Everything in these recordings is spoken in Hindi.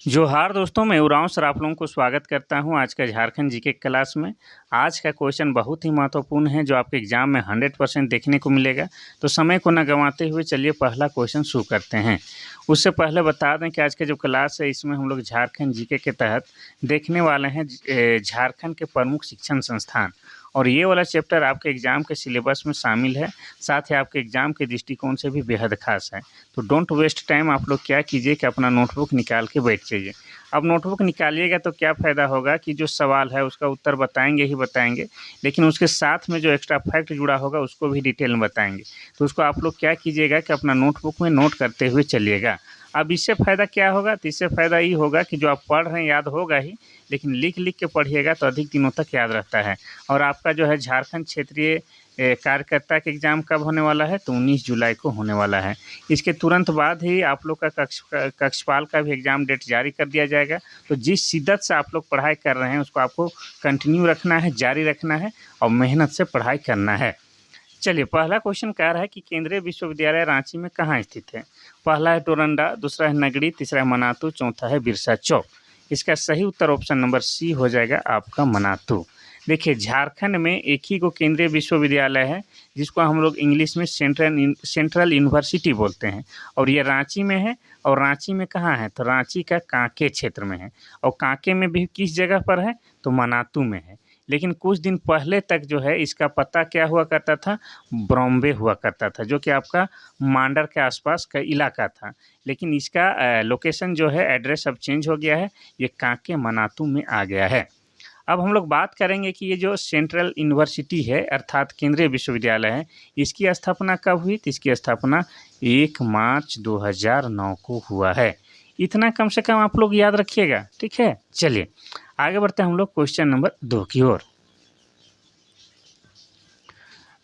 जोहार दोस्तों, मैं उरांव सर आप लोगों को स्वागत करता हूं आज का झारखंड जीके क्लास में। आज का क्वेश्चन बहुत ही महत्वपूर्ण है जो आपके एग्जाम में 100% देखने को मिलेगा। तो समय को न गंवाते हुए चलिए पहला क्वेश्चन शुरू करते हैं। उससे पहले बता दें कि आज का जो क्लास है इसमें हम लोग झारखंड जीके के तहत देखने वाले हैं झारखंड के प्रमुख शिक्षण संस्थान, और ये वाला चैप्टर आपके एग्ज़ाम के सिलेबस में शामिल है, साथ ही आपके एग्ज़ाम के दृष्टिकोण से भी बेहद खास है। तो डोंट वेस्ट टाइम, आप लोग क्या कीजिए कि अपना नोटबुक निकाल के बैठ जाइए। अब नोटबुक निकालिएगा तो क्या फ़ायदा होगा कि जो सवाल है उसका उत्तर बताएंगे ही बताएंगे, लेकिन उसके साथ में जो एक्स्ट्रा फैक्ट जुड़ा होगा उसको भी डिटेल में बताएंगे। तो उसको आप लोग क्या कीजिएगा कि अपना नोटबुक में नोट करते हुए चलिएगा। अब इससे फ़ायदा क्या होगा, तो इससे फ़ायदा ये होगा कि जो आप पढ़ रहे हैं याद होगा ही, लेकिन लिख लिख के पढ़िएगा तो अधिक दिनों तक याद रहता है। और आपका जो है झारखंड क्षेत्रीय कार्यकर्ता का एग्ज़ाम कब होने वाला है, तो 19 जुलाई को होने वाला है। इसके तुरंत बाद ही आप लोग का कक्षपाल का भी एग्ज़ाम डेट जारी कर दिया जाएगा। तो जिस शिद्दत से आप लोग पढ़ाई कर रहे हैं उसको आपको कंटिन्यू रखना है, जारी रखना है और मेहनत से पढ़ाई करना है। चलिए पहला क्वेश्चन कह रहा है कि केंद्रीय विश्वविद्यालय रांची में कहाँ स्थित है। पहला है डोरंडा, दूसरा है नगड़ी, तीसरा है मनातू, चौथा है बिरसा चौक। इसका सही उत्तर ऑप्शन नंबर सी हो जाएगा आपका मनातू। देखिए झारखंड में एक ही को केंद्रीय विश्वविद्यालय है जिसको हम लोग इंग्लिश में सेंट्रल यूनिवर्सिटी बोलते हैं, और ये रांची में है। और रांची में कहाँ है, तो रांची का कांके क्षेत्र में है। और कांके में भी किस जगह पर है, तो मनातू में है। लेकिन कुछ दिन पहले तक जो है इसका पता क्या हुआ करता था, बॉम्बे हुआ करता था, जो कि आपका मांडर के आसपास का इलाका था। लेकिन इसका लोकेशन जो है, एड्रेस अब चेंज हो गया है, ये कांके मनातू में आ गया है। अब हम लोग बात करेंगे कि ये जो सेंट्रल यूनिवर्सिटी है अर्थात केंद्रीय विश्वविद्यालय है, इसकी स्थापना कब हुई, तो इसकी स्थापना 1 मार्च 2009 को हुआ है। इतना कम से कम आप लोग याद रखिएगा, ठीक है। चलिए आगे बढ़ते हैं हम लोग क्वेश्चन नंबर 2 की ओर।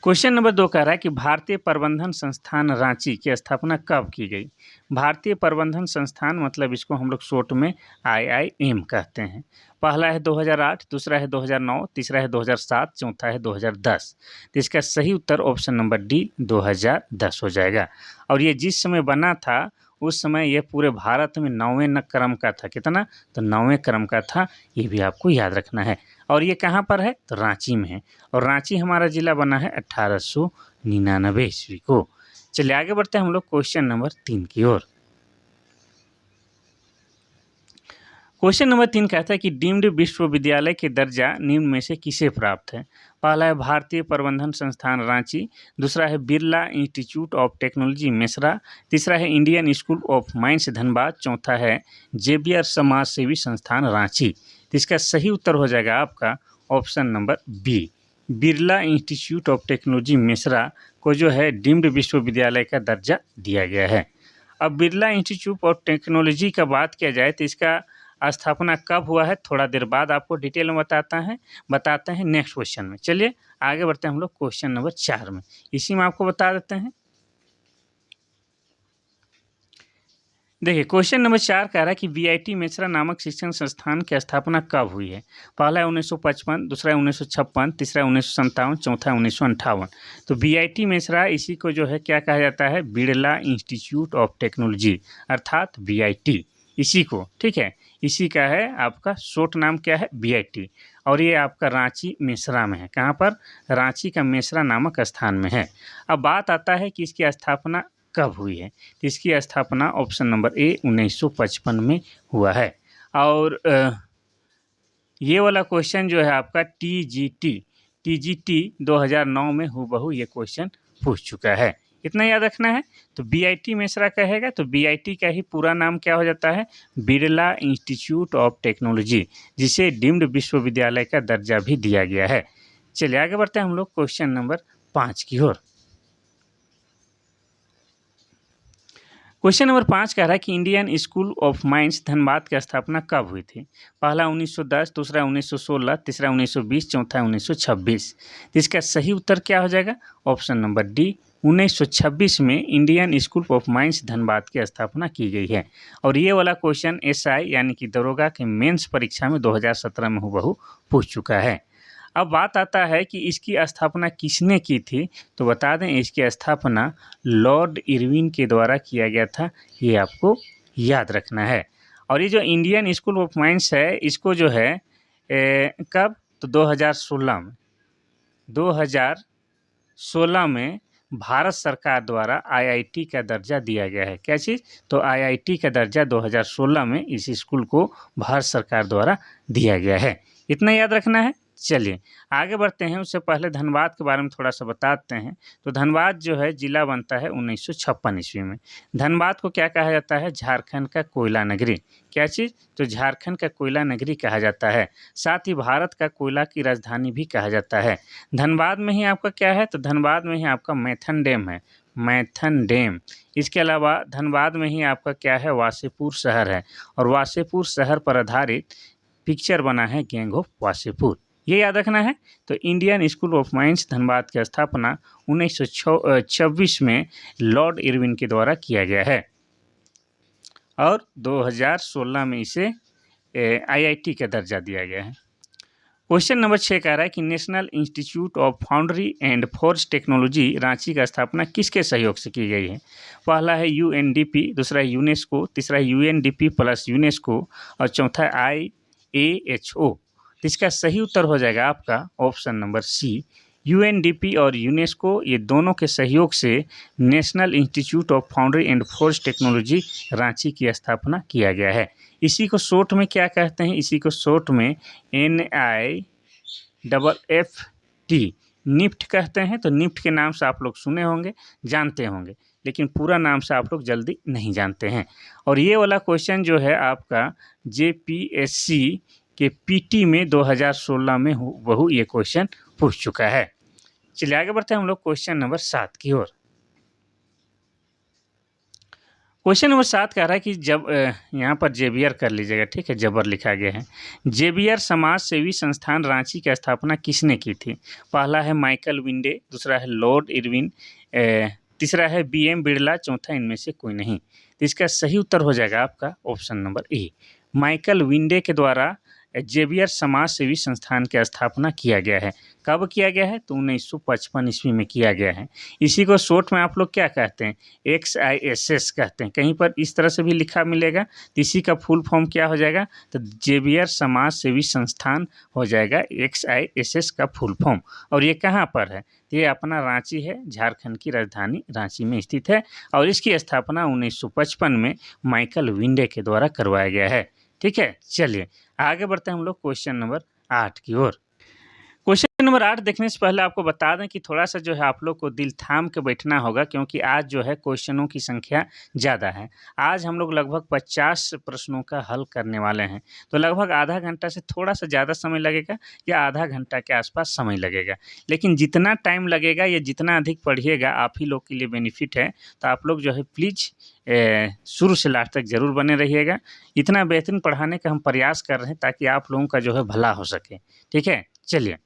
क्वेश्चन नंबर 2 कह रहा है कि भारतीय प्रबंधन संस्थान रांची की स्थापना कब की गई। भारतीय प्रबंधन संस्थान मतलब इसको हम लोग शॉर्ट में IIM कहते हैं। पहला है 2008, दूसरा है 2009, तीसरा है 2007, चौथा है 2010। तो इसका सही उत्तर ऑप्शन नंबर डी 2010 हो जाएगा। और ये जिस समय बना था उस समय यह पूरे भारत में 9वें क्रम का था। कितना, तो 9वें क्रम का था, ये भी आपको याद रखना है। और ये कहाँ पर है, तो रांची में है। और रांची हमारा जिला बना है 1899 ईस्वी को। चलिए आगे बढ़ते हैं हम लोग क्वेश्चन नंबर 3 की ओर। क्वेश्चन नंबर 3 कहता है कि डीम्ड विश्वविद्यालय के दर्जा निम्न में से किसे प्राप्त है। पहला है भारतीय प्रबंधन संस्थान रांची, दूसरा है Birla institute of technology Mesra, तीसरा है Indian school of mines Dhanbad, चौथा है जेवियर समाज सेवी संस्थान रांची। तो इसका सही उत्तर हो जाएगा आपका option number B, Birla institute of technology Mesra को जो है डीम्ड विश्वविद्यालय का दर्जा दिया गया है। अब बिरला इंस्टीट्यूट ऑफ टेक्नोलॉजी का बात किया जाए तो इसका स्थापना कब हुआ है, थोड़ा देर बाद आपको डिटेल में बताते हैं नेक्स्ट क्वेश्चन में। चलिए आगे बढ़ते हैं हम लोग क्वेश्चन नंबर 4 में, इसी में आपको बता देते हैं। देखिए क्वेश्चन नंबर 4 कह रहा है कि VIT मेसरा नामक शिक्षण संस्थान की स्थापना कब हुई है। पहला है 1955, दूसरा है 1956, तीसरा है 1957, चौथा है 1958। तो VIT मेसरा इसी को जो है क्या कहा जाता है, बिरला इंस्टीट्यूट ऑफ टेक्नोलॉजी अर्थात VIT, इसी को, ठीक है, इसी का है आपका शॉर्ट नाम क्या है, VIT। और ये आपका रांची मेसरा में है। कहाँ पर, रांची का मेसरा नामक स्थान में है। अब बात आता है कि इसकी स्थापना कब हुई है, तो इसकी स्थापना ऑप्शन नंबर ए 1955 में हुआ है। और ये वाला क्वेश्चन जो है आपका TGT 2009 में हूबहू ये क्वेश्चन पूछ चुका है, इतना याद रखना है। तो VIT मेसरा कहेगा तो VIT का ही पूरा नाम क्या हो जाता है, बिरला इंस्टीट्यूट ऑफ टेक्नोलॉजी, जिसे डीम्ड विश्वविद्यालय का दर्जा भी दिया गया है। चलिए आगे बढ़ते हैं हम लोग क्वेश्चन नंबर 5 की ओर। क्वेश्चन नंबर 5 कह रहा है कि Indian school of mines Dhanbad की स्थापना कब हुई थी। पहला 1910, दूसरा 1916, तीसरा 1920, चौथा 1926। इसका सही उत्तर क्या हो जाएगा, ऑप्शन नंबर डी 1926 में Indian school of mines Dhanbad की स्थापना की गई है। और ये वाला क्वेश्चन SI यानी कि दरोगा के मेंस परीक्षा में 2017 में हूबहू पूछ चुका है। अब बात आता है कि इसकी स्थापना किसने की थी, तो बता दें इसकी स्थापना लॉर्ड इरविन के द्वारा किया गया था, ये आपको याद रखना है। और ये जो इंडियन स्कूल ऑफ माइंस है, इसको जो है कब, तो 2016 में भारत सरकार द्वारा आईआईटी का दर्जा दिया गया है। क्या चीज़, तो आईआईटी का दर्जा 2016 में इस स्कूल को भारत सरकार द्वारा दिया गया है। इतना याद रखना है। चलिए आगे बढ़ते हैं, उससे पहले धनबाद के बारे में थोड़ा सा बताते हैं। तो धनबाद जो है जिला बनता है 1956 ईस्वी में। धनबाद को क्या कहा जाता है, झारखंड का कोयला नगरी। क्या चीज़, तो झारखंड का कोयला नगरी कहा जाता है। साथ ही भारत का कोयला की राजधानी भी कहा जाता है। धनबाद में ही आपका क्या है, तो धनबाद में ही आपका मैथन डैम है, मैथन डैम। इसके अलावा धनबाद में ही आपका क्या है, वासेपुर शहर है, और वासेपुर शहर पर आधारित पिक्चर बना है गैंग ऑफ वासेपुर। ये याद रखना है। तो Indian school of mines Dhanbad की स्थापना 1926 में लॉर्ड इरविन के द्वारा किया गया है और 2016 में इसे आईआईटी का दर्जा दिया गया है। क्वेश्चन नंबर 6 कह रहा है कि national institute of foundry and forge technology Ranchi का स्थापना किसके सहयोग से की गई है। पहला है यूएनडीपी, दूसरा है यूनेस्को, तीसरा है यूएनडीपी प्लस यूनेस्को और चौथा IAHO। तो इसका सही उत्तर हो जाएगा आपका ऑप्शन नंबर सी, यूएनडीपी और यूनेस्को, ये दोनों के सहयोग से national institute of foundry and forge technology Ranchi की स्थापना किया गया है। इसी को शॉर्ट में क्या कहते हैं, इसी को शॉर्ट में NIFFT निफ्ट कहते हैं। तो निफ्ट के नाम से आप लोग सुने होंगे, जानते होंगे, लेकिन पूरा नाम से आप लोग जल्दी नहीं जानते हैं। और ये वाला क्वेश्चन जो है आपका JPSC के PT में 2016 में बहु ये क्वेश्चन पूछ चुका है। चलिए आगे बढ़ते हैं हम लोग क्वेश्चन नंबर 7 की ओर। क्वेश्चन नंबर 7 कह रहा है कि जब यहाँ पर जेबियर कर लीजिएगा, ठीक है, जबर लिखा गया है। जेबियर समाज सेवी संस्थान रांची की स्थापना किसने की थी। पहला है माइकल विंडे, दूसरा है लॉर्ड इरविन, तीसरा है BM बिरला, चौथा इनमें से कोई नहीं। तो इसका सही उत्तर हो जाएगा आपका ऑप्शन नंबर ए, माइकल विंडे के द्वारा जेबियर समाज सेवी संस्थान की स्थापना किया गया है। कब किया गया है, तो 1955 ईस्वी में किया गया है। इसी को शॉर्ट में आप लोग क्या कहते हैं, XISS कहते हैं। कहीं पर इस तरह से भी लिखा मिलेगा, तो इसी का फुल फॉर्म क्या हो जाएगा, तो जेबियर समाज सेवी संस्थान हो जाएगा XISS का फुल फॉर्म। और ये कहाँ पर है, ये अपना रांची है, झारखंड की राजधानी रांची में स्थित है और इसकी स्थापना 1955 में माइकल विंडे के द्वारा करवाया गया है। ठीक है, चलिए आगे बढ़ते हैं हम लोग क्वेश्चन नंबर 8 की ओर। क्वेश्चन नंबर 8 देखने से पहले आपको बता दें कि थोड़ा सा जो है आप लोग को दिल थाम के बैठना होगा, क्योंकि आज जो है क्वेश्चनों की संख्या ज़्यादा है। आज हम लोग लगभग 50 प्रश्नों का हल करने वाले हैं, तो लगभग आधा घंटा से थोड़ा सा ज़्यादा समय लगेगा या आधा घंटा के आसपास समय लगेगा। लेकिन जितना टाइम लगेगा या जितना अधिक पढ़िएगा आप ही लोग के लिए बेनिफिट है। तो आप लोग जो है प्लीज़ शुरू से लास्ट तक ज़रूर बने रहिएगा। इतना बेहतरीन पढ़ाने का हम प्रयास कर रहे हैं ताकि आप लोगों का जो है भला हो सके। ठीक है, चलिए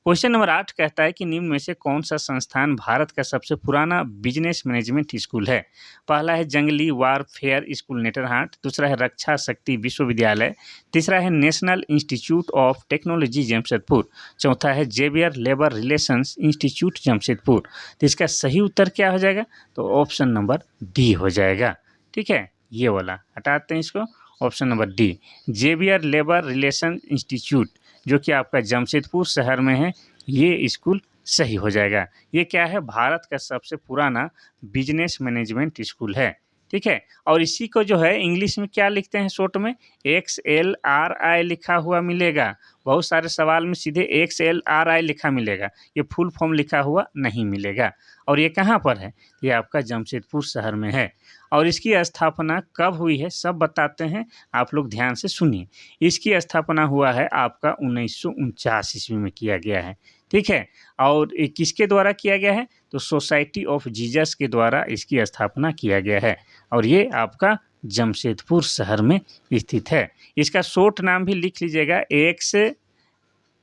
क्वेश्चन नंबर 8 कहता है कि निम्न में से कौन सा संस्थान भारत का सबसे पुराना बिजनेस मैनेजमेंट स्कूल है। पहला है जंगली वारफेयर स्कूल नेटरहाट, दूसरा है रक्षा शक्ति विश्वविद्यालय, तीसरा है national institute of technology Jamshedpur, चौथा है Xavier labour relations institute Jamshedpur. तो इसका सही उत्तर क्या हो जाएगा, तो ऑप्शन नंबर डी हो जाएगा। ठीक है, ये वाला हटाते हैं इसको, option number D Xavier labour relation institute जो कि आपका जमशेदपुर शहर में है, ये स्कूल सही हो जाएगा। ये क्या है, भारत का सबसे पुराना बिजनेस मैनेजमेंट स्कूल है। ठीक है, और इसी को जो है इंग्लिश में क्या लिखते हैं, शॉर्ट में XLRI लिखा हुआ मिलेगा। बहुत सारे सवाल में सीधे XLRI लिखा मिलेगा, ये फुल फॉर्म लिखा हुआ नहीं मिलेगा। और ये कहाँ पर है, ये आपका जमशेदपुर शहर में है। और इसकी स्थापना कब हुई है सब बताते हैं, आप लोग ध्यान से सुनिए। इसकी स्थापना हुआ है आपका 1949 ईस्वी में किया गया है। ठीक है, और ये किसके द्वारा किया गया है, तो सोसाइटी ऑफ जीसस के द्वारा इसकी स्थापना किया गया है और ये आपका जमशेदपुर शहर में स्थित है। इसका शॉर्ट नाम भी लिख लीजिएगा XLRI,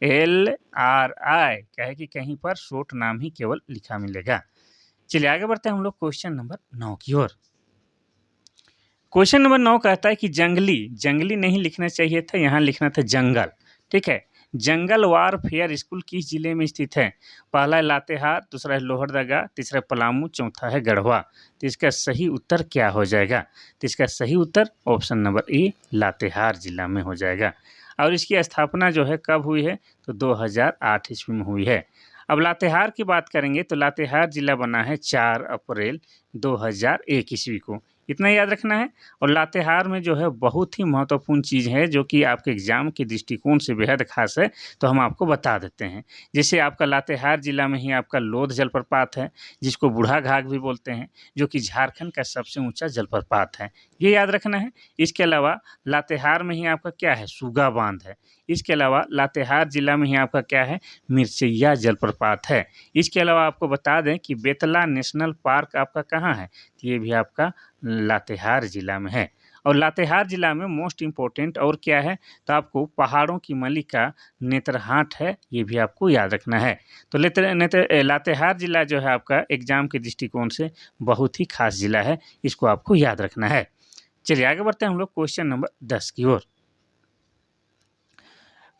क्या है कि कहीं पर शॉर्ट नाम ही केवल लिखा मिलेगा। चलिए आगे बढ़ते हैं हम लोग क्वेश्चन नंबर 9 की ओर। क्वेश्चन नंबर 9 कहता है कि जंगली नहीं लिखना चाहिए था, यहाँ लिखना था जंगल। ठीक है, जंगल वारफेयर स्कूल किस जिले में स्थित है? पहला है लातेहार, दूसरा है लोहरदगा, तीसरा है पलामू, चौथा है गढ़वा। तो इसका सही उत्तर क्या हो जाएगा? तो इसका सही उत्तर ऑप्शन नंबर ए लातेहार जिला में हो जाएगा। और इसकी स्थापना जो है कब हुई है? तो 2008 ईस्वी में हुई है। अब लातेहार की बात करेंगे तो लातेहार जिला बना है 4 अप्रैल 2001 ईस्वी को। इतना याद रखना है। और लातेहार में जो है बहुत ही महत्वपूर्ण चीज़ है जो कि आपके एग्जाम के दृष्टिकोण से बेहद खास है, तो हम आपको बता देते हैं। जैसे आपका लातेहार जिला में ही आपका लोध जलप्रपात है, जिसको बूढ़ा घाघ भी बोलते हैं, जो कि झारखंड का सबसे ऊंचा जलप्रपात है, ये याद रखना है। इसके अलावा लातेहार में ही आपका क्या है? सूगा बांध है। इसके अलावा लातेहार जिला में ही आपका क्या है? मिर्चैया जलप्रपात है। इसके अलावा आपको बता दें कि बेतला नेशनल पार्क आपका कहाँ है? ये भी आपका लातेहार जिला में है। और लातेहार जिला में मोस्ट इम्पोर्टेंट और क्या है? तो आपको पहाड़ों की मलिका नेत्रहाट है, ये भी आपको याद रखना है। तो लातेहार जिला जो है आपका एग्जाम के दृष्टिकोण से बहुत ही खास जिला है, इसको आपको याद रखना है। चलिए आगे बढ़ते हैं हम लोग क्वेश्चन नंबर 10 की ओर।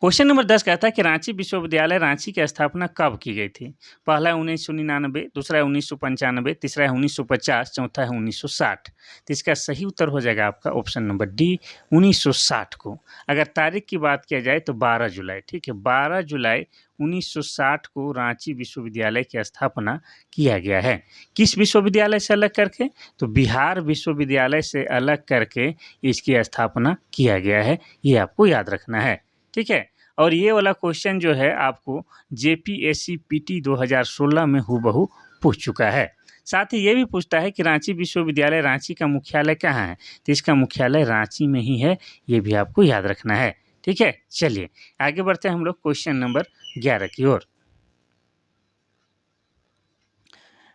क्वेश्चन नंबर 10 कहता है कि रांची विश्वविद्यालय रांची की स्थापना कब की गई थी? पहला है 1999, दूसरा है 1995, तीसरा है 1950, चौथा है 1960। तो इसका सही उत्तर हो जाएगा आपका ऑप्शन नंबर डी 1960 को। अगर तारीख की बात किया जाए तो 12 जुलाई, ठीक है, 12 जुलाई 1960 को रांची विश्वविद्यालय की स्थापना किया गया है। किस विश्वविद्यालय से अलग करके? तो बिहार विश्वविद्यालय से अलग करके इसकी स्थापना किया गया है, ये आपको याद रखना है, ठीक है। और ये वाला क्वेश्चन जो है आपको जेपीएससी पीटी 2016 में हूबहू पूछ चुका है। साथ ही ये भी पूछता है कि रांची विश्वविद्यालय रांची का मुख्यालय कहाँ है? तो इसका मुख्यालय रांची में ही है, ये भी आपको याद रखना है, ठीक है। चलिए आगे बढ़ते हैं हम लोग क्वेश्चन नंबर 11 की ओर।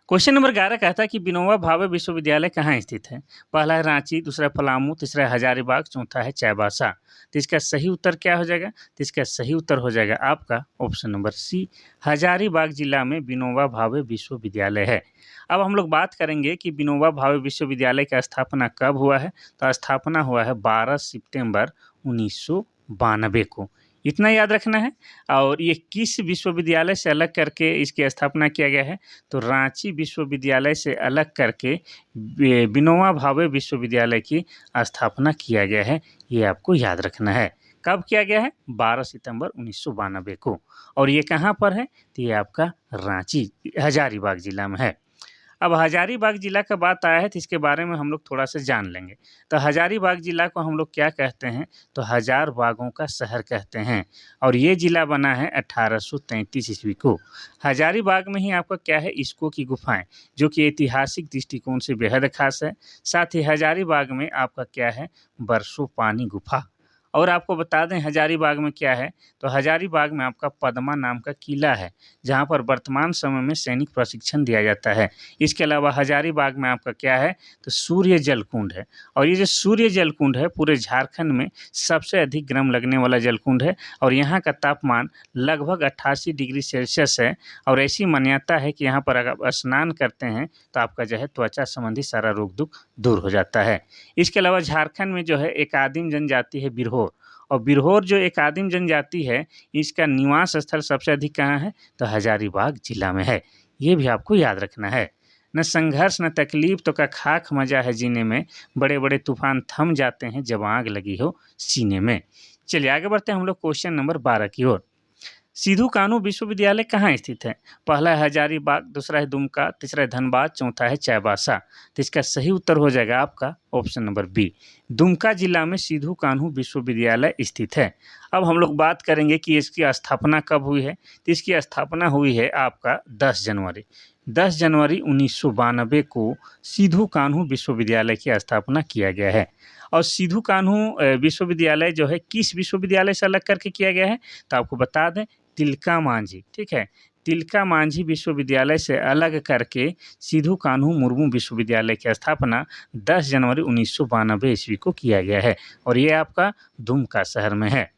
क्वेश्चन नंबर 11 कहता है कि विनोबा भावे विश्वविद्यालय कहाँ स्थित है? पहला है रांची, दूसरा पलामू, तीसरा है हजारीबाग, चौथा है चाईबासा। तो इसका सही उत्तर क्या हो जाएगा? तो इसका सही उत्तर हो जाएगा आपका ऑप्शन नंबर सी हजारीबाग जिला में विनोबा भावे विश्वविद्यालय है। अब हम लोग बात करेंगे कि विनोबा भावे विश्वविद्यालय का स्थापना कब हुआ है? तो स्थापना हुआ है 12 सितंबर 1992 को। इतना याद रखना है। और ये किस विश्वविद्यालय से अलग करके इसकी स्थापना किया गया है? तो रांची विश्वविद्यालय से अलग करके विनोबा भावे विश्वविद्यालय की स्थापना किया गया है, ये आपको याद रखना है। कब किया गया है? 12 सितंबर 1992 को। और ये कहाँ पर है? तो ये आपका रांची हजारीबाग जिला में है। अब हजारीबाग जिला का बात आया है तो इसके बारे में हम लोग थोड़ा सा जान लेंगे। तो हजारीबाग जिला को हम लोग क्या कहते हैं? तो हजार बागों का शहर कहते हैं। और ये जिला बना है 1833 ईस्वी को। हजारीबाग में ही आपका क्या है? इस्को की गुफाएं, जो कि ऐतिहासिक दृष्टिकोण से बेहद खास है। साथ ही हजारीबाग में आपका क्या है? बरसों पानी गुफा। और आपको बता दें हजारीबाग में क्या है? तो हजारीबाग में आपका पद्मा नाम का किला है, जहाँ पर वर्तमान समय में सैनिक प्रशिक्षण दिया जाता है। इसके अलावा हजारीबाग में आपका क्या है? तो सूर्य जल कुंड है। और ये जो सूर्य जल कुंड है पूरे झारखंड में सबसे अधिक गर्म लगने वाला जल कुंड है। और यहाँ का तापमान लगभग 88 डिग्री सेल्सियस है। और ऐसी मान्यता है कि यहाँ पर अगर आप स्नान करते हैं तो आपका जो है त्वचा संबंधी सारा रोग दुख दूर हो जाता है। इसके अलावा झारखंड में जो है एक आदिम जनजाति है बिरहोर। और बिरहोर जो एक आदिम जनजाति है, इसका निवास स्थल सबसे अधिक कहाँ है? तो हजारीबाग जिला में है। ये भी आपको याद रखना है। न संघर्ष न तकलीफ तो का खाक मजा है जीने में, बड़े बड़े तूफान थम जाते हैं जब आग लगी हो सीने में। चलिए आगे बढ़ते हैं हम लोग क्वेश्चन नंबर 12 की ओर। सिधू कानू विश्वविद्यालय कहाँ स्थित है? पहला है हजारीबाग, दूसरा है दुमका, तीसरा है धनबाद, चौथा है चाईबासा। तो इसका सही उत्तर हो जाएगा आपका ऑप्शन नंबर बी दुमका जिला में सिधू कान्हू विश्वविद्यालय स्थित है। अब हम लोग बात करेंगे कि इसकी स्थापना कब हुई है। तो इसकी स्थापना हुई है आपका 10 जनवरी 1992 को सिधू कान्हू विश्वविद्यालय की स्थापना किया गया है। और सिधू कान्हू विश्वविद्यालय जो है किस विश्वविद्यालय से अलग करके किया गया है? तो आपको बता दें तिलका मांझी, ठीक है, तिलका मांझी विश्वविद्यालय से अलग करके सिधू कान्हू मुर्मू विश्वविद्यालय की स्थापना 10 जनवरी 1992 ईस्वी को किया गया है। और ये आपका दुमका शहर में है।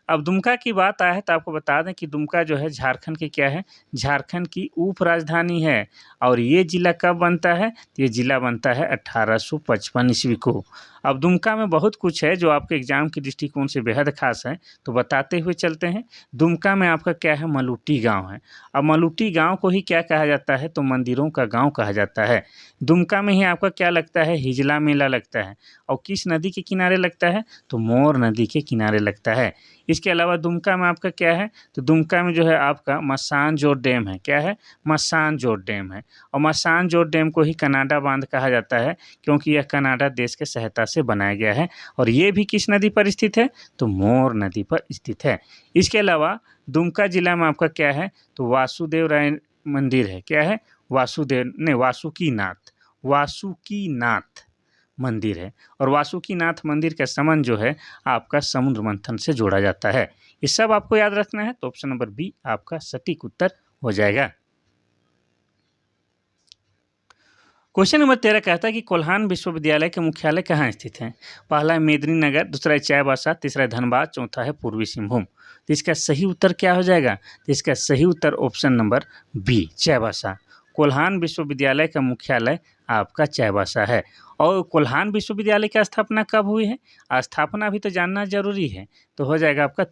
अब दुमका की बात आए तो आपको बता दें कि दुमका जो है झारखंड की क्या है, झारखंड की उप राजधानी है। और ये ज़िला कब बनता है, तो ये ज़िला बनता है 1855 ईस्वी को। अब दुमका में बहुत कुछ है जो आपके एग्जाम के दृष्टिकोण से बेहद खास है, तो बताते हुए चलते हैं। दुमका में आपका क्या है, मलुटी गांव है। अब मलुटी गांव को ही क्या कहा जाता है, तो मंदिरों का गांव कहा जाता है। दुमका में ही आपका क्या लगता है, हिजला मेला लगता है। और किस नदी के किनारे लगता है, तो मोर नदी के किनारे लगता है। इसके अलावा दुमका में आपका क्या है, तो दुमका में जो है आपका मसानजोर डैम है। क्या है, मसानजोर डैम है। और मसानजोर डैम को ही कनाडा बांध कहा जाता है, क्योंकि यह कनाडा देश के सहायता से बनाया गया है। और ये भी किस नदी पर स्थित है, तो मोर नदी पर स्थित है। इसके अलावा दुमका जिला में आपका क्या है, तो वासुदेव राय मंदिर है। क्या है, वासुकीनाथ मंदिर है। और वासुकीनाथ मंदिर का संबंध जो है आपका समुद्र मंथन से जोड़ा जाता है। ये सब आपको याद रखना है, तो ऑप्शन नंबर बी आपका सटीक उत्तर हो जाएगा। क्वेश्चन नंबर 13 कहता है कि कोल्हान विश्वविद्यालय के मुख्यालय कहाँ स्थित है। पहला है मेदिनीनगर, दूसरा है चाईबासा, तीसरा है धनबाद, चौथा है पूर्वी सिंहभूम। तो इसका सही उत्तर क्या हो जाएगा, तो इसका सही उत्तर option number B Chaibasa. Kolhan विश्वविद्यालय का मुख्यालय आपका चाईबासा है। और कोल्हान विश्वविद्यालय की स्थापना कब हुई है, स्थापना भी तो जानना जरूरी है। तो हो जाएगा आपका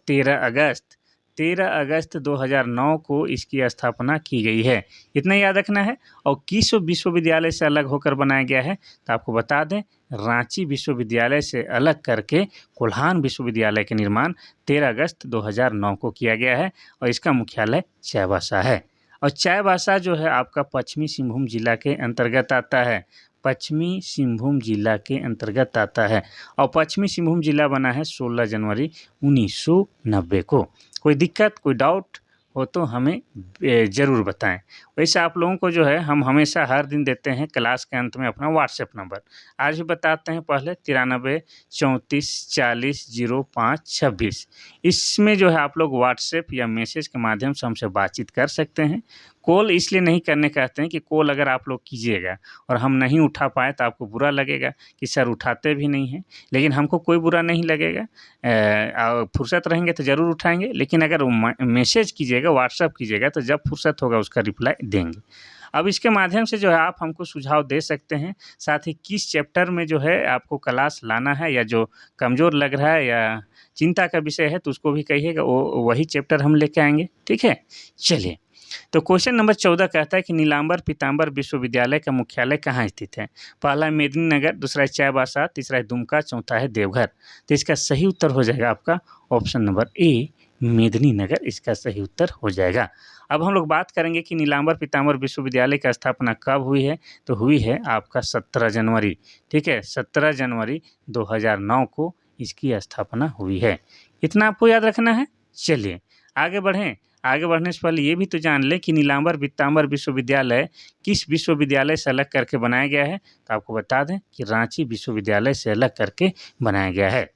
13 अगस्त 2009 को इसकी स्थापना की गई है। इतना याद रखना है। और किस विश्वविद्यालय से अलग होकर बनाया गया है, तो आपको बता दें रांची विश्वविद्यालय से अलग करके कोल्हान विश्वविद्यालय का निर्माण 13 अगस्त 2009 को किया गया है। और इसका मुख्यालय चाईबासा है। और चाईबासा जो है आपका पश्चिमी सिंहभूम जिला के अंतर्गत आता है। पश्चिमी सिंहभूम जिला के अंतर्गत आता है। और पश्चिमी सिंहभूम जिला बना है 16 जनवरी 1990 को। कोई दिक्कत, कोई डाउट हो तो हमें ज़रूर बताएं। वैसे आप लोगों को जो है हम हमेशा हर दिन देते हैं क्लास के अंत में अपना व्हाट्सएप नंबर। आज भी बताते हैं, पहले 93 34 40 05 26। इसमें जो है आप लोग व्हाट्सएप या मैसेज के माध्यम से हमसे बातचीत कर सकते हैं। कॉल इसलिए नहीं करने कहते हैं कि कॉल अगर आप लोग कीजिएगा और हम नहीं उठा पाए तो आपको बुरा लगेगा कि सर उठाते भी नहीं हैं। लेकिन हमको कोई बुरा नहीं लगेगा, फुर्सत रहेंगे तो ज़रूर उठाएंगे। लेकिन अगर मैसेज कीजिएगा, व्हाट्सएप कीजिएगा, तो जब फुर्सत होगा उसका रिप्लाई देंगे। अब इसके माध्यम से जो है आप हमको सुझाव दे सकते हैं। साथ ही किस चैप्टर में जो है आपको क्लास लाना है, या जो कमज़ोर लग रहा है या चिंता का विषय है तो उसको भी कहिएगा, वो वही चैप्टर हम लेके आएंगे। ठीक है, चलिए। तो क्वेश्चन नंबर 14 कहता है कि नीलांबर पीताम्बर विश्वविद्यालय का मुख्यालय कहाँ स्थित है। पहला है मेदिनीनगर, दूसरा है चाईबासा, तीसरा है दुमका, चौथा है देवघर। तो इसका सही उत्तर हो जाएगा आपका ऑप्शन नंबर ए मेदिनीनगर, इसका सही उत्तर हो जाएगा। अब हम लोग बात करेंगे कि नीलांबर पीताम्बर विश्वविद्यालय की स्थापना कब हुई है, तो हुई है आपका 17 जनवरी। ठीक है, 17 जनवरी 2009 को इसकी स्थापना हुई है। इतना आपको याद रखना है। चलिए आगे बढ़ें। आगे बढ़ने से पहले ये भी तो जान लें कि नीलांबर पीताम्बर विश्वविद्यालय किस विश्वविद्यालय से अलग करके बनाया गया है, तो आपको बता दें कि रांची विश्वविद्यालय से अलग करके बनाया गया है।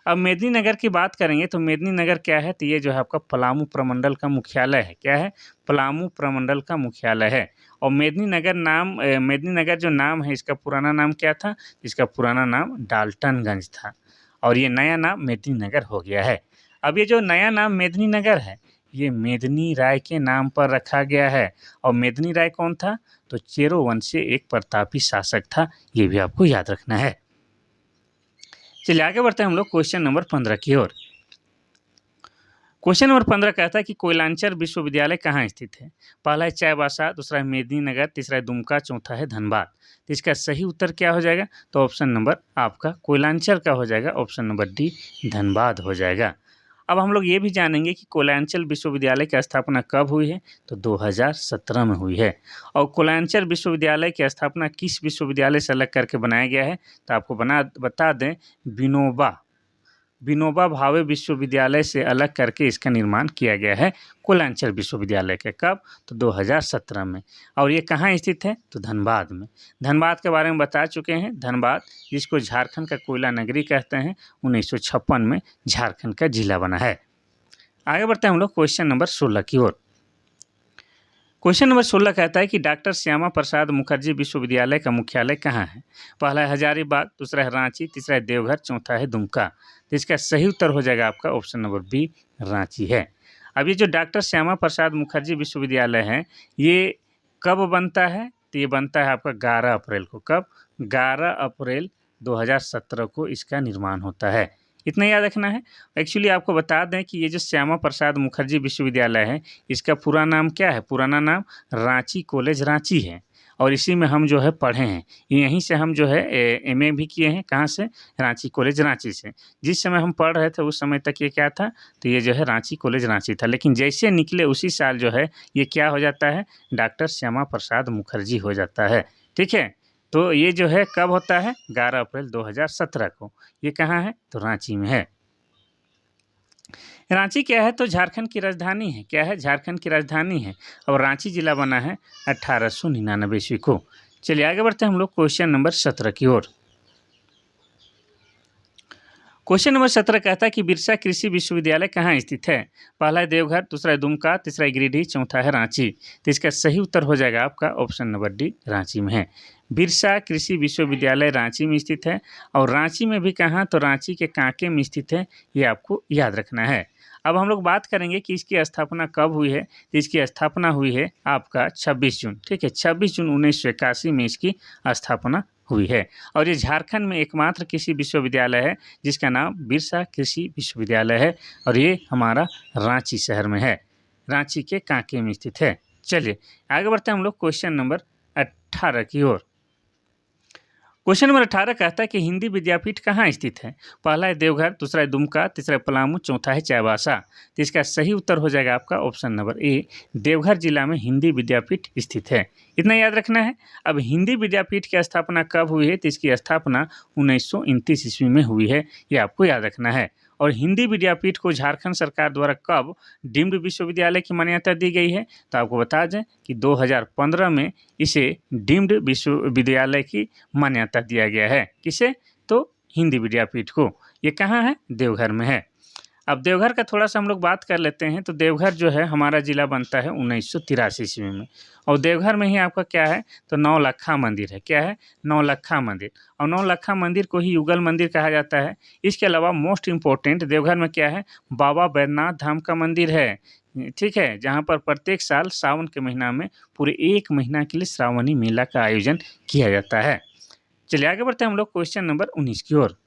अब मेदिनीनगर की बात करेंगे तो मेदिनीनगर क्या है, तो ये जो है आपका पलामू प्रमंडल का मुख्यालय है। क्या है, पलामू प्रमंडल का मुख्यालय है। और मेदिनीनगर जो नाम है, इसका पुराना नाम क्या था, इसका पुराना नाम डाल्टनगंज था। और ये नया नाम मेदिनीनगर हो गया है। अब ये जो नया नाम मेदिनीनगर है, ये मेदिनी राय के नाम पर रखा गया है। और मेदिनी राय कौन था, तो चेरो वंश से एक प्रतापी शासक था। ये भी आपको याद रखना है। चलिए आगे बढ़ते हैं हम लोग क्वेश्चन नंबर 15 की ओर। क्वेश्चन नंबर 15 कहता है कि कोयलांचल विश्वविद्यालय कहाँ स्थित है। पहला है चाईबासा, दूसरा है मेदिनीनगर, तीसरा है दुमका, चौथा है धनबाद। तो इसका सही उत्तर क्या हो जाएगा, तो ऑप्शन नंबर आपका कोयलांचल का हो जाएगा, ऑप्शन नंबर डी धनबाद हो जाएगा। अब हम लोग ये भी जानेंगे कि कोयलांचल विश्वविद्यालय की स्थापना कब हुई है, तो 2017 में हुई है। और कोयलांचल विश्वविद्यालय की स्थापना किस विश्वविद्यालय से अलग करके बनाया गया है, तो आपको बता दें विनोबा भावे विश्वविद्यालय से अलग करके इसका निर्माण किया गया है कोयलांचल विश्वविद्यालय के। कब, तो 2017 में। और ये कहाँ स्थित है, तो धनबाद में। धनबाद के बारे में बता चुके हैं। धनबाद जिसको झारखंड का कोयला नगरी कहते हैं, 1956 में झारखंड का जिला बना है। आगे बढ़ते हैं हम लोग क्वेश्चन नंबर 16 की ओर। क्वेश्चन नंबर 16 कहता है कि डॉक्टर श्यामा प्रसाद मुखर्जी विश्वविद्यालय का मुख्यालय कहाँ है? पहला है हजारीबाग, दूसरा है रांची, तीसरा है देवघर, चौथा है दुमका। तो इसका सही उत्तर हो जाएगा आपका ऑप्शन नंबर बी, रांची है। अब ये जो डॉक्टर श्यामा प्रसाद मुखर्जी विश्वविद्यालय है, ये कब बनता है? तो ये बनता है आपका 11 अप्रैल को। कब? 11 अप्रैल 2017 को इसका निर्माण होता है। इतना याद रखना है। एक्चुअली आपको बता दें कि ये जो श्यामा प्रसाद मुखर्जी विश्वविद्यालय है, इसका पूरा नाम क्या है? पुराना नाम रांची कॉलेज रांची है और इसी में हम जो है पढ़े हैं। यहीं से हम जो है एमए भी किए हैं। कहाँ से? रांची कॉलेज रांची से। जिस समय हम पढ़ रहे थे उस समय तक ये क्या था? तो ये जो है रांची कॉलेज रांची था, लेकिन जैसे निकले उसी साल जो है ये क्या हो जाता है? डॉक्टर श्यामा प्रसाद मुखर्जी हो जाता है। ठीक है, तो ये जो है कब होता है? 11 अप्रैल 2017 को। ये कहाँ है? तो रांची में है। रांची क्या है? तो झारखंड की राजधानी है। क्या है? झारखंड की राजधानी है और रांची जिला बना है 1899 ईस्वी को। चलिए आगे बढ़ते हैं हम लोग क्वेश्चन नंबर 17 की ओर। क्वेश्चन नंबर 17 कहता है कि बिरसा कृषि विश्वविद्यालय कहाँ स्थित है? पहला है देवघर, दूसरा है दुमका, तीसरा है गिरिडीह, चौथा है रांची। तो इसका सही उत्तर हो जाएगा आपका ऑप्शन नंबर डी, रांची में है। बिरसा कृषि विश्वविद्यालय रांची में स्थित है और रांची में भी कहाँ? तो रांची के कांके में स्थित है। ये आपको याद रखना है। अब हम लोग बात करेंगे कि इसकी स्थापना कब हुई है। तो इसकी स्थापना हुई है आपका 26 जून। ठीक है, 26 जून 1981 में इसकी स्थापना हुई है और ये झारखंड में एकमात्र कृषि विश्वविद्यालय है जिसका नाम बिरसा कृषि विश्वविद्यालय है और ये हमारा रांची शहर में है, रांची के कांके में स्थित है। चलिए आगे बढ़ते हैं हम लोग क्वेश्चन नंबर 18 की ओर। क्वेश्चन नंबर 18 कहता है कि हिंदी विद्यापीठ कहाँ स्थित है? पहला है देवघर, दूसरा है दुमका, तीसरा है पलामू, चौथा है चाईबासा। तो इसका सही उत्तर हो जाएगा आपका ऑप्शन नंबर ए, देवघर जिला में हिंदी विद्यापीठ स्थित है। इतना याद रखना है। अब हिंदी विद्यापीठ की स्थापना कब हुई है? तो इसकी स्थापना 1929 ईस्वी में हुई है। ये आपको याद रखना है। और हिंदी विद्यापीठ को झारखंड सरकार द्वारा कब डीम्ड विश्वविद्यालय की मान्यता दी गई है? तो आपको बता दें कि 2015 में इसे डीम्ड विश्वविद्यालय की मान्यता दिया गया है। किसे? तो हिंदी विद्यापीठ को। ये कहाँ है? देवघर में है। अब देवघर का थोड़ा सा हम लोग बात कर लेते हैं। तो देवघर जो है हमारा जिला बनता है 1983 ईस्वी में और देवघर में ही आपका क्या है? तो नौलक्खा मंदिर है। क्या है? नौलक्खा मंदिर। और नौलक्खा मंदिर को ही युगल मंदिर कहा जाता है। इसके अलावा मोस्ट इम्पोर्टेंट देवघर में क्या है? बाबा बैद्यनाथ धाम का मंदिर है। ठीक है, जहाँ पर प्रत्येक साल सावन के महीना में पूरे 1 महीना के लिए श्रावणी मेला का आयोजन किया जाता है। चलिए आगे बढ़ते हैं हम लोग क्वेश्चन नंबर 19 की ओर।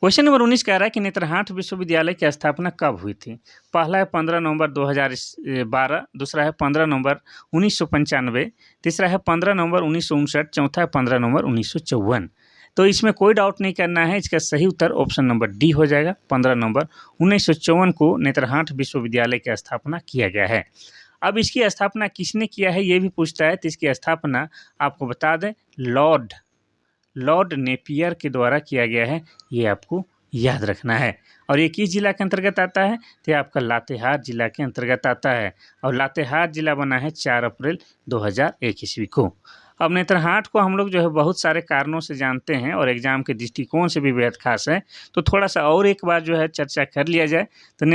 क्वेश्चन नंबर 19 कह रहा है कि नेत्रहाट विश्वविद्यालय की स्थापना कब हुई थी? पहला है 15 नवंबर 2012, दूसरा है 15 नवंबर 1995, तीसरा है 15 नवंबर 1959, चौथा है 15 नवंबर 1954। तो इसमें कोई डाउट नहीं करना है। इसका सही उत्तर ऑप्शन नंबर डी हो जाएगा। 15 नवंबर 1954 को नेत्रहाट विश्वविद्यालय की स्थापना किया गया है। अब इसकी स्थापना किसने किया है ये भी पूछता है। तो इसकी स्थापना आपको बता दें लॉर्ड नेपियर के द्वारा किया गया है। ये आपको याद रखना है। और ये किस जिला के अंतर्गत आता है? तो ये आपका लातेहार जिला के अंतर्गत आता है और लातेहार जिला बना है 4 अप्रैल 2001 ईस्वी को। अब नेत्रहाट को हम लोग जो है बहुत सारे कारणों से जानते हैं और एग्जाम के दृष्टिकोण से भी बेहद खास है। तो थोड़ा सा और एक बार जो है चर्चा कर लिया जाए। तो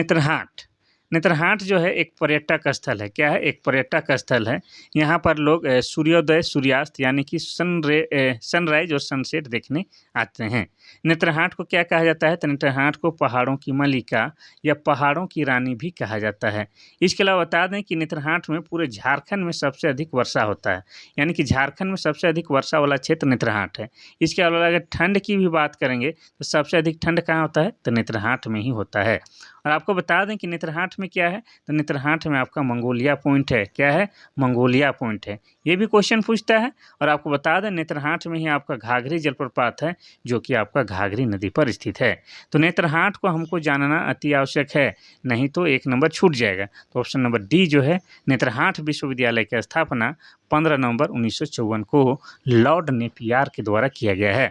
नेत्रहाट जो है एक पर्यटक स्थल है। क्या है? एक पर्यटक स्थल है। यहाँ पर लोग सूर्योदय सूर्यास्त यानी कि सनराइज और सनसेट देखने आते हैं। नेत्रहाट को क्या कहा जाता है? तो नेत्रहाट को पहाड़ों की मलिका या पहाड़ों की रानी भी कहा जाता है। इसके अलावा बता दें कि नेत्रहाट में पूरे झारखंड में सबसे अधिक वर्षा होता है, यानी कि झारखंड में सबसे अधिक वर्षा वाला क्षेत्र नेत्रहाट है। इसके अलावा अगर ठंड की भी बात करेंगे तो सबसे अधिक ठंड कहाँ होता है? तो नेत्रहाट में ही होता है। और आपको बता दें कि नेत्रहाट में क्या है? तो नेत्रहाट में आपका मंगोलिया पॉइंट है। क्या है? मंगोलिया पॉइंट है। ये भी क्वेश्चन पूछता है। और आपको बता दें नेत्रहाट में ही आपका घाघरी जलप्रपात है जो कि आपका घाघरी नदी पर स्थित है। तो नेत्रहाट को हमको जानना अति आवश्यक है, नहीं तो 1 नंबर छूट जाएगा। तो ऑप्शन नंबर डी जो है नेत्रहाट विश्वविद्यालय की स्थापना 15 नवंबर 1954 को लॉर्ड नेपियर के द्वारा किया गया है।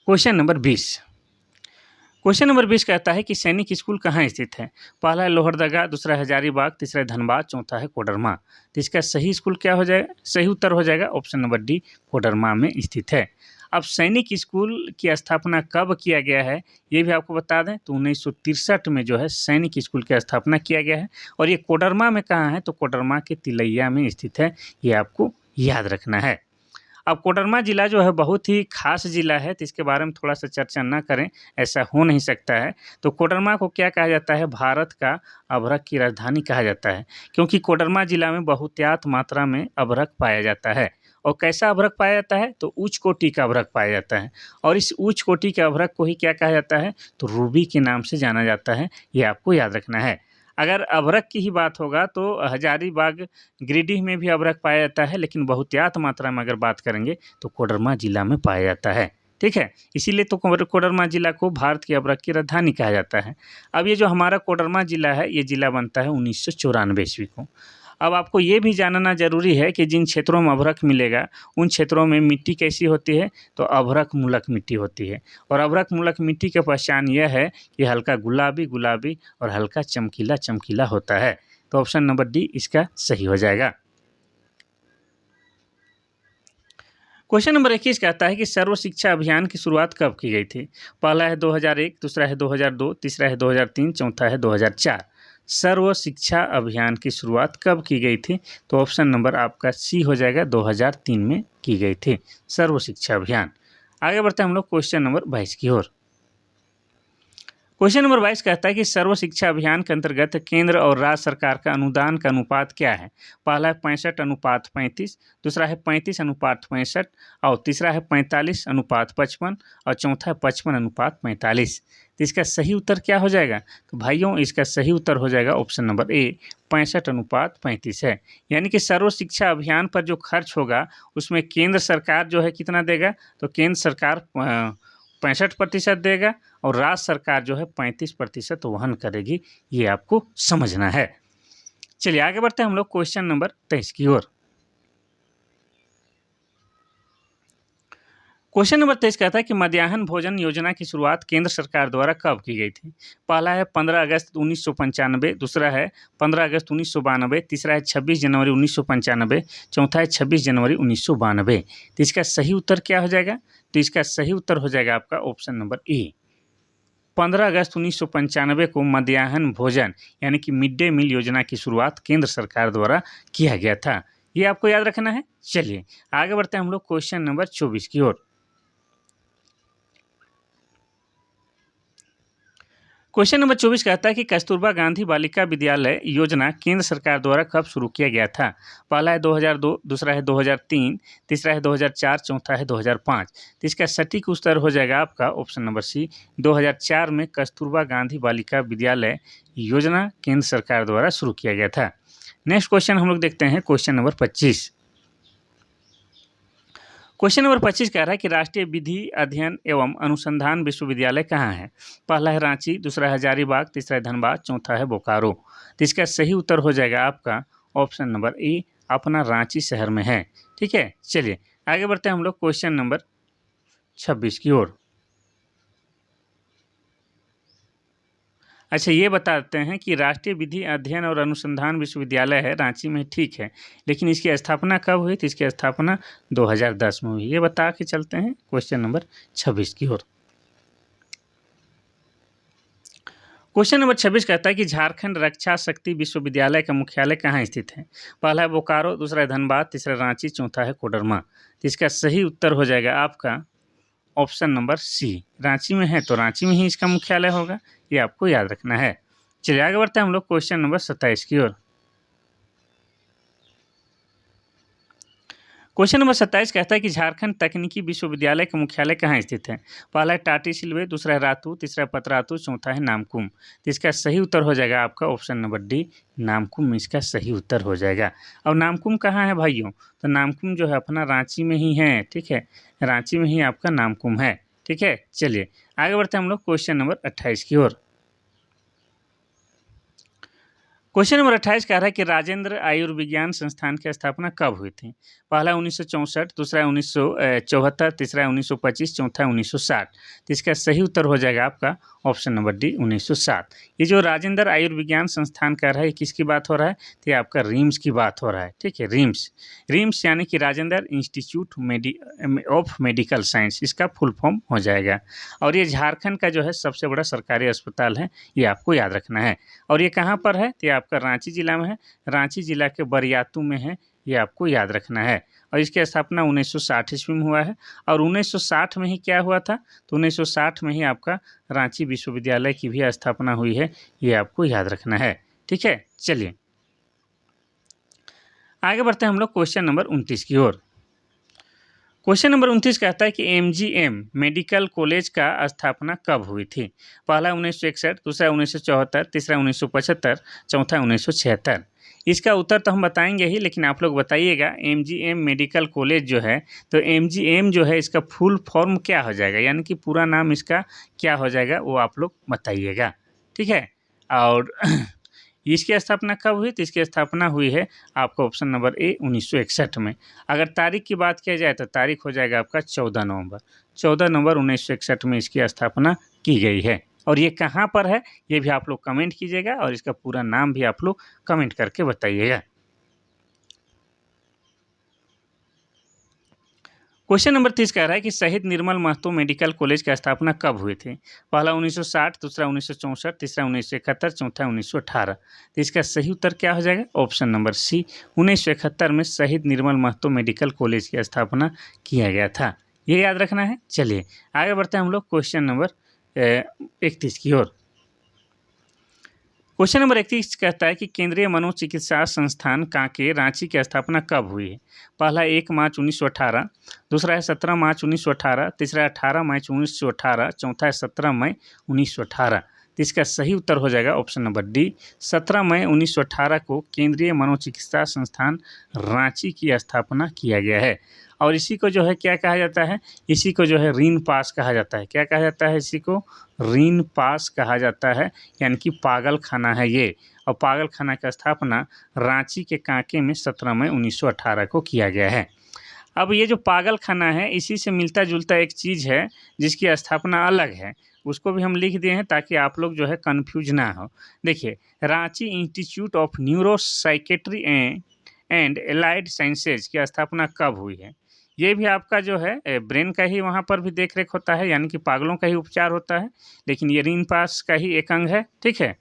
क्वेश्चन नंबर 20 कहता है कि सैनिक स्कूल कहाँ स्थित है? पहला है लोहरदगा, दूसरा है हजारीबाग, तीसरा है धनबाद, चौथा है कोडरमा। तो इसका सही स्कूल क्या हो जाएगा? सही उत्तर हो जाएगा ऑप्शन नंबर डी, कोडरमा में स्थित है। अब सैनिक स्कूल की स्थापना कब किया गया है ये भी आपको बता दें, तो 1963 में जो है सैनिक स्कूल की स्थापना किया गया है। और ये कोडरमा में कहाँ है, तो कोडरमा के तिलैया में स्थित है, ये आपको याद रखना है। अब कोडरमा ज़िला जो है बहुत ही खास ज़िला है, तो इसके बारे में थोड़ा-सा चर्चा ना करें, ऐसा हो नहीं सकता है। तो कोडरमा को क्या कहा जाता है, भारत का अभ्रक की राजधानी कहा जाता है, क्योंकि कोडरमा ज़िला में बहुतायत मात्रा में अभ्रक पाया जाता है। और कैसा अभ्रक पाया जाता है, तो उच्च कोटि का अभ्रक पाया जाता है। और इस उच्च कोटि के अभ्रक को ही क्या कहा जाता है, तो रूबी के नाम से जाना जाता है, ये आपको याद रखना है। अगर अभ्रक की ही बात होगा तो हजारीबाग, गिरिडीह में भी अभ्रक पाया जाता है, लेकिन बहुतायत मात्रा में अगर बात करेंगे तो कोडरमा जिला में पाया जाता है। ठीक है, इसीलिए तो कोडरमा जिला को भारत की अभ्रक की राजधानी कहा जाता है। अब ये जो हमारा कोडरमा जिला है, ये जिला बनता है 1994 ईस्वी को। अब आपको ये भी जानना ज़रूरी है कि जिन क्षेत्रों में अभ्रक मिलेगा, उन क्षेत्रों में मिट्टी कैसी होती है, तो अभ्रक मूलक मिट्टी होती है। और अभ्रक मूलक मिट्टी की पहचान यह है कि हल्का गुलाबी और हल्का चमकीला होता है। तो ऑप्शन नंबर डी इसका सही हो जाएगा। क्वेश्चन नंबर 21 कहता है कि सर्व शिक्षा अभियान की शुरुआत कब की गई थी? पहला है 2001, दूसरा है 2002, तीसरा है 2003, चौथा है 2004। सर्व शिक्षा अभियान की शुरुआत कब की गई थी? तो ऑप्शन नंबर आपका सी हो जाएगा, 2003 में की गई थी सर्व शिक्षा अभियान। आगे बढ़ते हैं हम लोग क्वेश्चन नंबर 22 की ओर। क्वेश्चन नंबर 22 कहता है कि सर्व शिक्षा अभियान के अंतर्गत केंद्र और राज्य सरकार का अनुदान का अनुपात क्या है? पहला है 65:35, दूसरा है 35:65 और तीसरा है 45:55 और चौथा है 55:45। तो इसका सही उत्तर क्या हो जाएगा? तो भाइयों इसका सही उत्तर हो जाएगा ऑप्शन नंबर ए, 65:35 है। यानी कि सर्व शिक्षा अभियान पर जो खर्च होगा उसमें केंद्र सरकार जो है कितना देगा? तो केंद्र सरकार 65% देगा और राज्य सरकार जो है 35% वहन करेगी, ये आपको समझना है। चलिए आगे बढ़ते हैं हम लोग क्वेश्चन नंबर 23 की ओर। क्वेश्चन नंबर 23 कहता है कि मध्याह्न भोजन योजना की शुरुआत केंद्र सरकार द्वारा कब की गई थी? पहला है 15 अगस्त 1995, दूसरा है 15 अगस्त 1992, तीसरा है 26 जनवरी 1995, चौथा है 26 जनवरी 1992। तो इसका सही उत्तर क्या हो जाएगा? तो इसका सही उत्तर हो जाएगा आपका ऑप्शन नंबर ए, 15 अगस्त 1995 को मध्याह्न भोजन यानी कि मिड डे मील योजना की शुरुआत केंद्र सरकार द्वारा किया गया था। ये आपको याद रखना है। चलिए आगे बढ़ते हैं हम लोग क्वेश्चन नंबर 24 की ओर। क्वेश्चन नंबर 24 कहता है कि कस्तूरबा गांधी बालिका विद्यालय योजना केंद्र सरकार द्वारा कब शुरू किया गया था? पहला है 2002, दूसरा है 2003, तीसरा है 2004, चौथा है 2005। तो इसका सटीक उत्तर हो जाएगा आपका ऑप्शन नंबर सी, 2004 में कस्तूरबा गांधी बालिका विद्यालय योजना केंद्र सरकार द्वारा शुरू किया गया था। नेक्स्ट क्वेश्चन हम लोग देखते हैं क्वेश्चन नंबर 25। क्वेश्चन नंबर 25 कह रहा है कि राष्ट्रीय विधि अध्ययन एवं अनुसंधान विश्वविद्यालय कहाँ है? पहला है रांची, दूसरा है हजारीबाग, तीसरा है धनबाद, चौथा है बोकारो। तो इसका सही उत्तर हो जाएगा आपका ऑप्शन नंबर ए, अपना रांची शहर में है। ठीक है, चलिए आगे बढ़ते हैं हम लोग क्वेश्चन नंबर 26 की ओर। अच्छा ये बताते हैं कि राष्ट्रीय विधि अध्ययन और अनुसंधान विश्वविद्यालय है रांची में, ठीक है, लेकिन इसकी स्थापना कब हुई? तो इसकी स्थापना 2010 में हुई। ये बता के चलते हैं क्वेश्चन नंबर 26 की ओर। क्वेश्चन नंबर 26 कहता है कि झारखंड रक्षा शक्ति विश्वविद्यालय का मुख्यालय कहाँ स्थित है? पहला है बोकारो, दूसरा है धनबाद, तीसरा रांची, चौथा है कोडरमा। तो इसका सही उत्तर हो जाएगा आपका ऑप्शन नंबर सी, रांची में है तो रांची में ही इसका मुख्यालय होगा, ये आपको याद रखना है। चलिए आगे बढ़ते हैं हम लोग क्वेश्चन नंबर 27 की ओर। क्वेश्चन नंबर 27 कहता है कि झारखंड तकनीकी विश्वविद्यालय का मुख्यालय कहाँ स्थित है? पहला है टाटी सिलवे, दूसरा है रातू, तीसरा है पतरातू, चौथा है नामकुम। तो इसका सही उत्तर हो जाएगा आपका ऑप्शन नंबर डी, नामकुम इसका सही उत्तर हो जाएगा। और नामकुम कहाँ है भाइयों? तो नामकुम जो है अपना रांची में ही है। ठीक है, रांची में ही आपका नामकुम है। ठीक है, चलिए आगे बढ़ते हैं हम लोग क्वेश्चन नंबर 28 की ओर। क्वेश्चन नंबर 28 कह रहा है कि राजेंद्र आयुर्विज्ञान संस्थान की स्थापना कब हुई थी? पहला 1964, दूसरा 1974, तीसरा 1925, चौथा 1960। तो इसका सही उत्तर हो जाएगा आपका ऑप्शन नंबर डी 1960। ये जो राजेंद्र आयुर्विज्ञान संस्थान कह रहा है किसकी बात हो रहा है? तो ये आपका रिम्स की बात हो रहा है। ठीक है, रिम्स यानी कि Rajendra institute of medical science, इसका फुल फॉर्म हो जाएगा। और ये झारखंड का जो है सबसे बड़ा सरकारी अस्पताल है, ये आपको याद रखना है। और ये कहाँ पर है? तो ये आपका रांची जिला में है, रांची जिला के बरियातू में है, ये आपको याद रखना है। और इसकी स्थापना 1960 ईस्वी में हुआ है। और 1960 में ही क्या हुआ था? तो 1960 में ही आपका रांची विश्वविद्यालय की भी स्थापना हुई है, ये आपको याद रखना है। ठीक है, चलिए आगे बढ़ते हैं हम लोग क्वेश्चन नंबर 29 की ओर। क्वेश्चन नंबर 29 कहता है कि एमजीएम मेडिकल कॉलेज का स्थापना कब हुई थी? पहला 1961, दूसरा 1974, तीसरा 1975, चौथा 1976। इसका उत्तर तो हम बताएंगे ही, लेकिन आप लोग बताइएगा एमजीएम मेडिकल कॉलेज जो है, तो एमजीएम जो है इसका फुल फॉर्म क्या हो जाएगा, यानी कि पूरा नाम इसका क्या हो जाएगा, वो आप लोग बताइएगा। ठीक है, और इसकी स्थापना कब हुई? तो इसकी स्थापना हुई है आपका ऑप्शन नंबर ए 1961 में। अगर तारीख की बात किया जाए तो तारीख हो जाएगा आपका 14 नवंबर। 14 नवंबर 1961 में इसकी स्थापना की गई है। और ये कहाँ पर है ये भी आप लोग कमेंट कीजिएगा, और इसका पूरा नाम भी आप लोग कमेंट करके बताइएगा। क्वेश्चन नंबर 30 कह रहा है कि शहीद निर्मल महतो मेडिकल कॉलेज की स्थापना कब हुई थी? पहला 1960, दूसरा 1964, तीसरा 1971, चौथा 1918। तो इसका सही उत्तर क्या हो जाएगा? ऑप्शन नंबर सी 1971 में शहीद निर्मल महतो मेडिकल कॉलेज की स्थापना किया गया था, ये याद रखना है। चलिए आगे बढ़ते हैं हम लोग क्वेश्चन नंबर 31 की ओर। क्वेश्चन नंबर 31 कहता है कि केंद्रीय मनोचिकित्सा संस्थान कांके रांची की स्थापना कब हुई है? पहला 1 मार्च 1918, दूसरा है 17 मार्च 1918, तीसरा है 18 मार्च 1918, चौथा है 17 मई 1918। तो इसका सही उत्तर हो जाएगा ऑप्शन नंबर डी 17 मई 1918 को केंद्रीय मनोचिकित्सा संस्थान रांची की स्थापना किया गया है। और इसी को जो है क्या कहा जाता है? इसी को जो है रीन पास कहा जाता है। क्या कहा जाता है? इसी को रीन पास कहा जाता है, यानी कि पागल खाना है ये। और पागल खाना की स्थापना रांची के कांके में 17 मई 1918 को किया गया है। अब ये जो पागल खाना है इसी से मिलता जुलता एक चीज़ है जिसकी स्थापना अलग है, उसको भी हम लिख दिए हैं ताकि आप लोग जो है कन्फ्यूज ना हो। देखिए, Ranchi institute of neuro psychiatry and allied sciences की स्थापना कब हुई है? ये भी आपका जो है ब्रेन का ही वहाँ पर भी देख रेख होता है, यानी कि पागलों का ही उपचार होता है, लेकिन ये रीन पास का ही एक अंग है। ठीक है,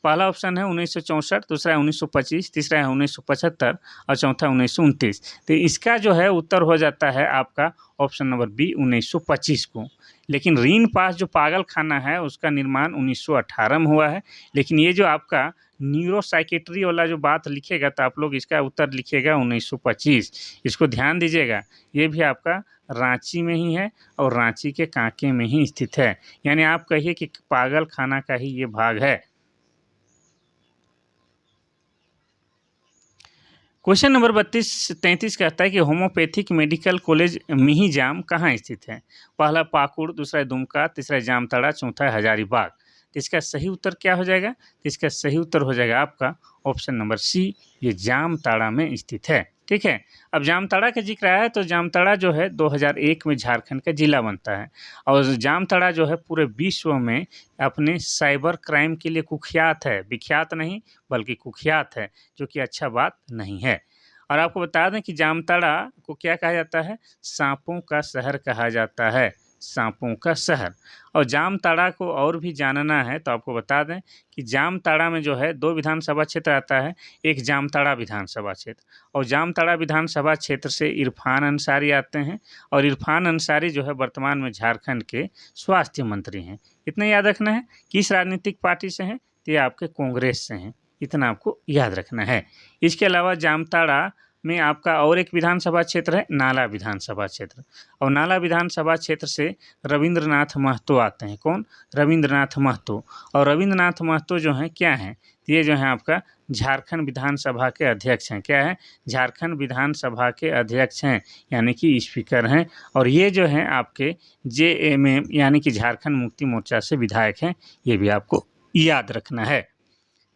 पहला ऑप्शन है 1964, दूसरा है 1925, तीसरा है 1975 और चौथा 1929। तो इसका जो है उत्तर हो जाता है आपका ऑप्शन नंबर बी 1925 को। लेकिन रीन पास जो पागल खाना है उसका निर्माण 1918 में हुआ है। लेकिन ये जो आपका न्यूरो साइकेट्री वाला जो बात लिखेगा तो आप लोग इसका उत्तर लिखिएगा 1925। इसको ध्यान दीजिएगा, ये भी आपका रांची में ही है और रांची के कांके में ही स्थित है, यानी आप कहिए कि पागल खाना का ही ये भाग है। क्वेश्चन नंबर 33 कहता है कि होम्योपैथिक मेडिकल कॉलेज मिहिजाम कहाँ स्थित है? पहला पाकुड़, दूसरा दुमका, तीसरा जामताड़ा, चौथा हजारीबाग। तो इसका सही उत्तर क्या हो जाएगा? तो इसका सही उत्तर हो जाएगा आपका ऑप्शन नंबर सी, ये जामताड़ा में स्थित है। ठीक है, अब जामताड़ा का जिक्र आया है तो जामताड़ा जो है 2001 में झारखंड का जिला बनता है। और जामताड़ा जो है पूरे विश्व में अपने साइबर क्राइम के लिए कुख्यात है, विख्यात नहीं बल्कि कुख्यात है, जो कि अच्छा बात नहीं है। और आपको बता दें कि जामताड़ा को क्या कहा जाता है? सांपों का शहर कहा जाता है, सांपों का शहर। और जामताड़ा को और भी जानना है तो आपको बता दें कि जामताड़ा में जो है 2 विधानसभा क्षेत्र आता है, एक जामताड़ा विधानसभा क्षेत्र, और जामताड़ा विधानसभा क्षेत्र से इरफान अंसारी आते हैं। और इरफान अंसारी जो है वर्तमान में झारखंड के स्वास्थ्य मंत्री हैं। इतना याद रखना है। किस राजनीतिक पार्टी से हैं? तो ये आपके कांग्रेस से हैं, इतना आपको याद रखना है। इसके अलावा जामताड़ा में आपका और एक विधानसभा क्षेत्र है नाला विधानसभा क्षेत्र, और नाला विधानसभा क्षेत्र से रविंद्रनाथ महतो आते हैं। कौन? रविंद्रनाथ महतो। और रविंद्रनाथ महतो जो हैं क्या हैं? ये जो हैं आपका झारखंड विधानसभा के अध्यक्ष हैं। क्या है? झारखंड विधानसभा के अध्यक्ष हैं, यानी कि स्पीकर हैं। और ये जो हैं आपके जेएमएम यानी कि झारखंड मुक्ति मोर्चा से विधायक हैं, ये भी आपको याद रखना है।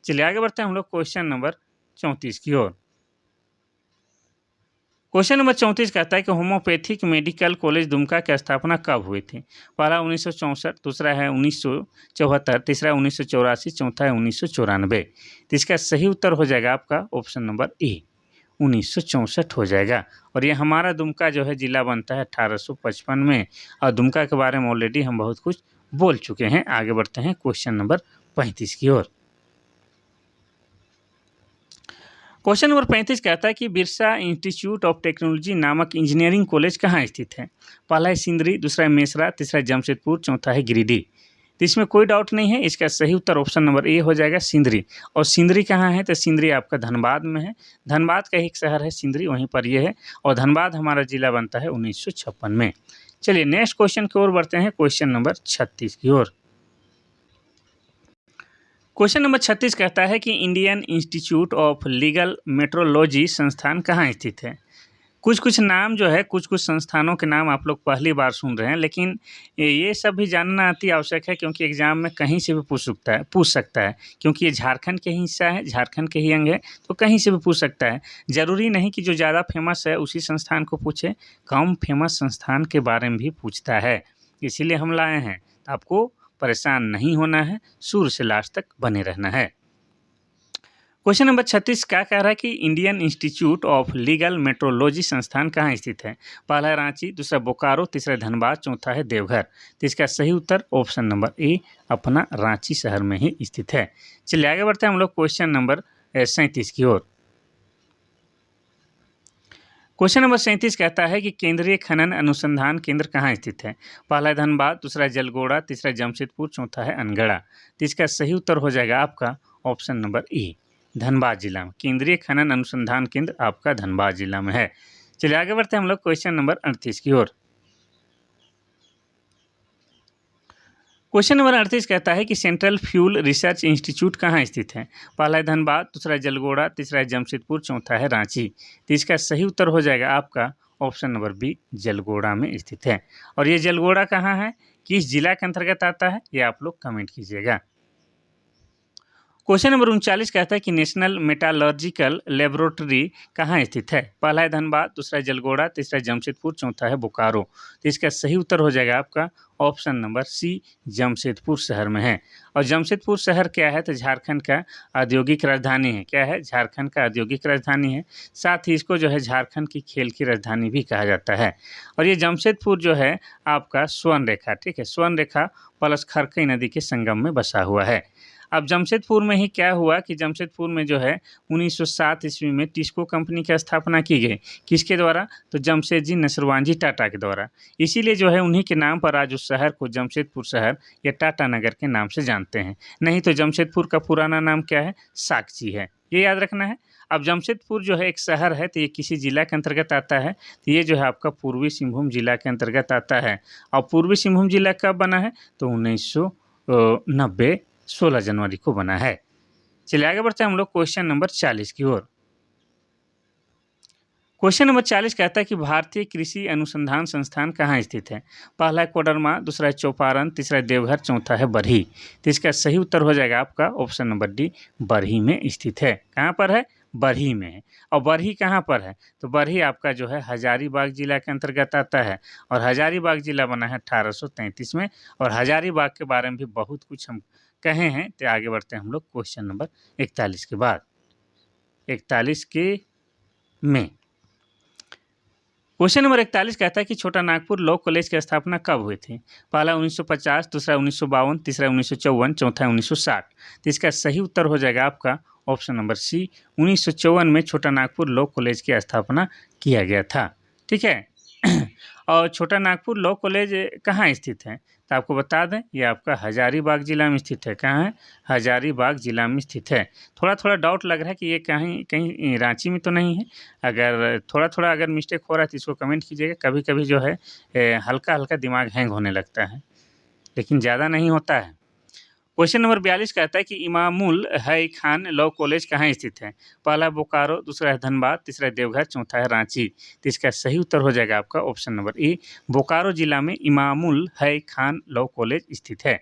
चलिए आगे बढ़ते हैं हम लोग क्वेश्चन नंबर 34 की ओर। क्वेश्चन नंबर 34 कहता है कि होम्योपैथिक मेडिकल कॉलेज दुमका की स्थापना कब हुई थी? पहला 1964, दूसरा है 1974, तीसरा 1984, चौथा है 1994। तो इसका सही उत्तर हो जाएगा आपका ऑप्शन नंबर ए, 1964 हो जाएगा। और ये हमारा दुमका जो है जिला बनता है 1855 में, और दुमका के बारे में ऑलरेडी हम बहुत कुछ बोल चुके हैं। आगे बढ़ते हैं क्वेश्चन नंबर 35 की ओर। क्वेश्चन नंबर 35 कहता है कि बिरसा इंस्टीट्यूट ऑफ टेक्नोलॉजी नामक इंजीनियरिंग कॉलेज कहाँ स्थित है? पहला है सिंदरी, दूसरा है मेसरा, तीसरा है जमशेदपुर, चौथा है गिरिडीह। तो इसमें कोई डाउट नहीं है, इसका सही उत्तर ऑप्शन नंबर ए हो जाएगा, सिंदरी। और सिंदरी कहाँ है? तो सिंदरी आपका धनबाद में है। धनबाद का एक शहर है सिंदरी, वहीं पर ये है। और धनबाद हमारा जिला बनता है 1956 में। चलिए नेक्स्ट क्वेश्चन की ओर बढ़ते हैं, क्वेश्चन नंबर 36 की ओर। क्वेश्चन नंबर 36 कहता है कि Indian institute of legal metrology संस्थान कहाँ स्थित है? कुछ नाम जो है, कुछ संस्थानों के नाम आप लोग पहली बार सुन रहे हैं, लेकिन ये सब भी जानना अति आवश्यक है, क्योंकि एग्जाम में कहीं से भी पूछ सकता है, क्योंकि ये झारखंड के ही हिस्सा है, झारखंड के ही अंग है, तो कहीं से भी पूछ सकता है। ज़रूरी नहीं कि जो ज़्यादा फेमस है उसी संस्थान को पूछे, कम फेमस संस्थान के बारे में भी पूछता है। इसीलिए हम लाए हैं, आपको परेशान नहीं होना है, शुरू से लास्ट तक बने रहना है। क्वेश्चन नंबर 36 क्या कह रहा है कि Indian institute of legal metrology संस्थान कहाँ स्थित है? पहला है रांची, दूसरा बोकारो, तीसरा धनबाद, चौथा है देवघर। तो इसका सही उत्तर ऑप्शन नंबर ए अपना रांची शहर में ही स्थित है। चलिए आगे बढ़ते हैं हम लोग क्वेश्चन नंबर 37 की ओर। क्वेश्चन नंबर 37 कहता है कि केंद्रीय खनन अनुसंधान केंद्र कहाँ स्थित है? पहला है धनबाद, दूसरा जलगोड़ा, तीसरा जमशेदपुर, चौथा है अनगढ़ा। तो इसका सही उत्तर हो जाएगा आपका ऑप्शन नंबर ए, धनबाद जिला में। केंद्रीय खनन अनुसंधान केंद्र आपका धनबाद जिला में है। चलिए आगे बढ़ते हैं हम लोग क्वेश्चन नंबर 38 की ओर। क्वेश्चन नंबर 38 कहता है कि सेंट्रल फ्यूल रिसर्च इंस्टीट्यूट कहाँ स्थित है? पहला है धनबाद, दूसरा है जलगोड़ा, तीसरा है जमशेदपुर, चौथा है रांची। तो इसका सही उत्तर हो जाएगा आपका ऑप्शन नंबर बी, जलगोड़ा में स्थित है। और ये जलगोड़ा कहाँ है, किस जिला के अंतर्गत आता है, ये आप लोग कमेंट कीजिएगा। क्वेश्चन नंबर 39 कहता है कि नेशनल मेटालर्जिकल लेबोरेटरी कहाँ स्थित है? पहला है धनबाद, दूसरा है जलगोड़ा, तीसरा है जमशेदपुर, चौथा है बोकारो। तो इसका सही उत्तर हो जाएगा आपका ऑप्शन नंबर सी, जमशेदपुर शहर में है। और जमशेदपुर शहर क्या है? तो झारखंड का औद्योगिक राजधानी है। क्या है? झारखंड का औद्योगिक राजधानी है। साथ ही इसको जो है झारखंड की खेल की राजधानी भी कहा जाता है। और ये जमशेदपुर जो है आपका स्वर्ण रेखा, ठीक है, स्वर्ण रेखा प्लस खरकई नदी के संगम में बसा हुआ है। अब जमशेदपुर में ही क्या हुआ कि जमशेदपुर में जो है 1907 ईस्वी में टिस्को कंपनी की स्थापना की गई। किसके द्वारा? तो जमशेदजी नसरवानजी टाटा के द्वारा। इसीलिए जो है उन्हीं के नाम पर आज उस शहर को जमशेदपुर शहर या टाटा नगर के नाम से जानते हैं। नहीं तो जमशेदपुर का पुराना नाम क्या है? साकची है, ये याद रखना है। अब जमशेदपुर जो है एक शहर है, तो ये किसी जिला के अंतर्गत आता है, तो ये जो है आपका पूर्वी सिंहभूम जिला के अंतर्गत आता है। और पूर्वी सिंहभूम जिला कब बना है? तो 1990 16 जनवरी को बना है। चलिए आगे बढ़ते हैं हम लोग क्वेश्चन नंबर 40 की ओर। क्वेश्चन नंबर 40 कहता है कि भारतीय कृषि अनुसंधान संस्थान कहाँ स्थित है? पहला है कोडरमा, दूसरा है चौपारण, तीसरा है देवघर, चौथा है बरही। तो इसका सही उत्तर हो जाएगा आपका ऑप्शन नंबर डी, बरही में स्थित है। कहाँ पर है? बरही में है। और बरही कहाँ पर है? तो बरही आपका जो है हजारीबाग जिला के अंतर्गत आता है। और हजारीबाग जिला बना है 1833 में। और हजारीबाग के बारे में भी बहुत कुछ हम कहे हैं। तो आगे बढ़ते हैं हम लोग क्वेश्चन नंबर 41 के बाद, 41 के में। क्वेश्चन नंबर 41 कहता है कि छोटा नागपुर लॉ कॉलेज की स्थापना कब हुई थी? पहला 1950, दूसरा 1952, तीसरा 1954, चौथा 1960। तो इसका सही उत्तर हो जाएगा आपका ऑप्शन नंबर सी, 1954 में छोटा नागपुर लॉ कॉलेज की स्थापना किया गया था। ठीक है। और छोटा नागपुर लॉ कॉलेज कहाँ स्थित है? तो आपको बता दें, ये आपका हजारीबाग जिला में स्थित है। कहाँ है? हजारीबाग जिला में स्थित है। थोड़ा थोड़ा डाउट लग रहा है कि ये कहीं कहीं रांची में तो नहीं है। अगर थोड़ा थोड़ा अगर मिस्टेक हो रहा है तो इसको कमेंट कीजिएगा। कभी कभी जो है हल्का हल्का दिमाग हैंग होने लगता है, लेकिन ज़्यादा नहीं होता है। क्वेश्चन नंबर 42 कहता है कि इमामुल हय खान लॉ कॉलेज कहाँ स्थित है? पहला बोकारो, दूसरा है धनबाद, तीसरा है देवघर, चौथा है रांची। तो इसका सही उत्तर हो जाएगा आपका ऑप्शन नंबर ए, बोकारो जिला में इमामुल हय खान लॉ कॉलेज स्थित है।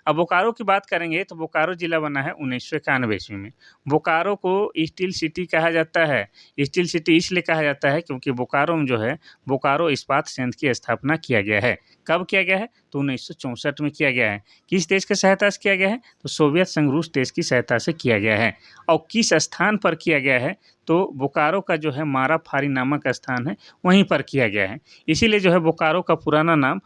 अब बोकारो की बात करेंगे तो बोकारो ज़िला बना है 1991 ईस्वी में। बोकारो को स्टील सिटी कहा जाता है। स्टील सिटी इसलिए कहा जाता है क्योंकि बोकारो में जो है बोकारो इस्पात संयंत्र की स्थापना किया गया है। कब किया गया है? तो 1964 में किया गया है। किस देश की सहायता से किया गया है? तो सोवियत संघ रूस देश की सहायता से किया गया है। और किस स्थान पर किया गया है? तो बोकारो का जो है माराफारी नामक स्थान है, वहीं पर किया गया है। इसीलिए जो है बोकारो का पुराना नाम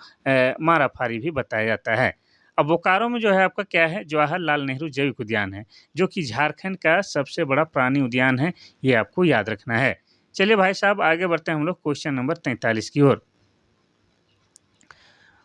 माराफारी भी बताया जाता है। अब बोकारो में जो है आपका क्या है? जवाहरलाल नेहरू जैविक उद्यान है, जो कि झारखंड का सबसे बड़ा प्राणी उद्यान है, ये आपको याद रखना है। चलिए भाई साहब आगे बढ़ते हैं हम लोग क्वेश्चन नंबर 43 की ओर।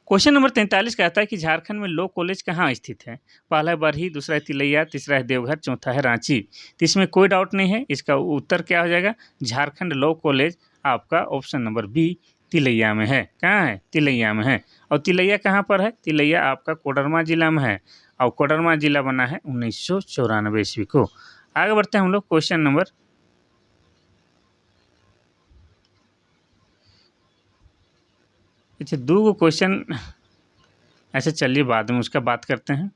क्वेश्चन नंबर 43 कहता है कि झारखंड में लॉ कॉलेज कहाँ स्थित है? पहला है बरही, दूसरा है तिलैया, तीसरा है देवघर, चौथा है रांची। तो इसमें कोई डाउट नहीं है, इसका उत्तर क्या हो जाएगा? झारखंड लॉ कॉलेज आपका ऑप्शन नंबर बी तिलैया में है। कहाँ है? तिलैया में है। और तिलैया कहाँ पर है? तिलैया आपका कोडरमा जिला में है और कोडरमा जिला बना है 1994 ईस्वी को। आगे बढ़ते हैं हम लोग क्वेश्चन नंबर अच्छा 2 क्वेश्चन ऐसे चलिए बाद में उसका बात करते हैं।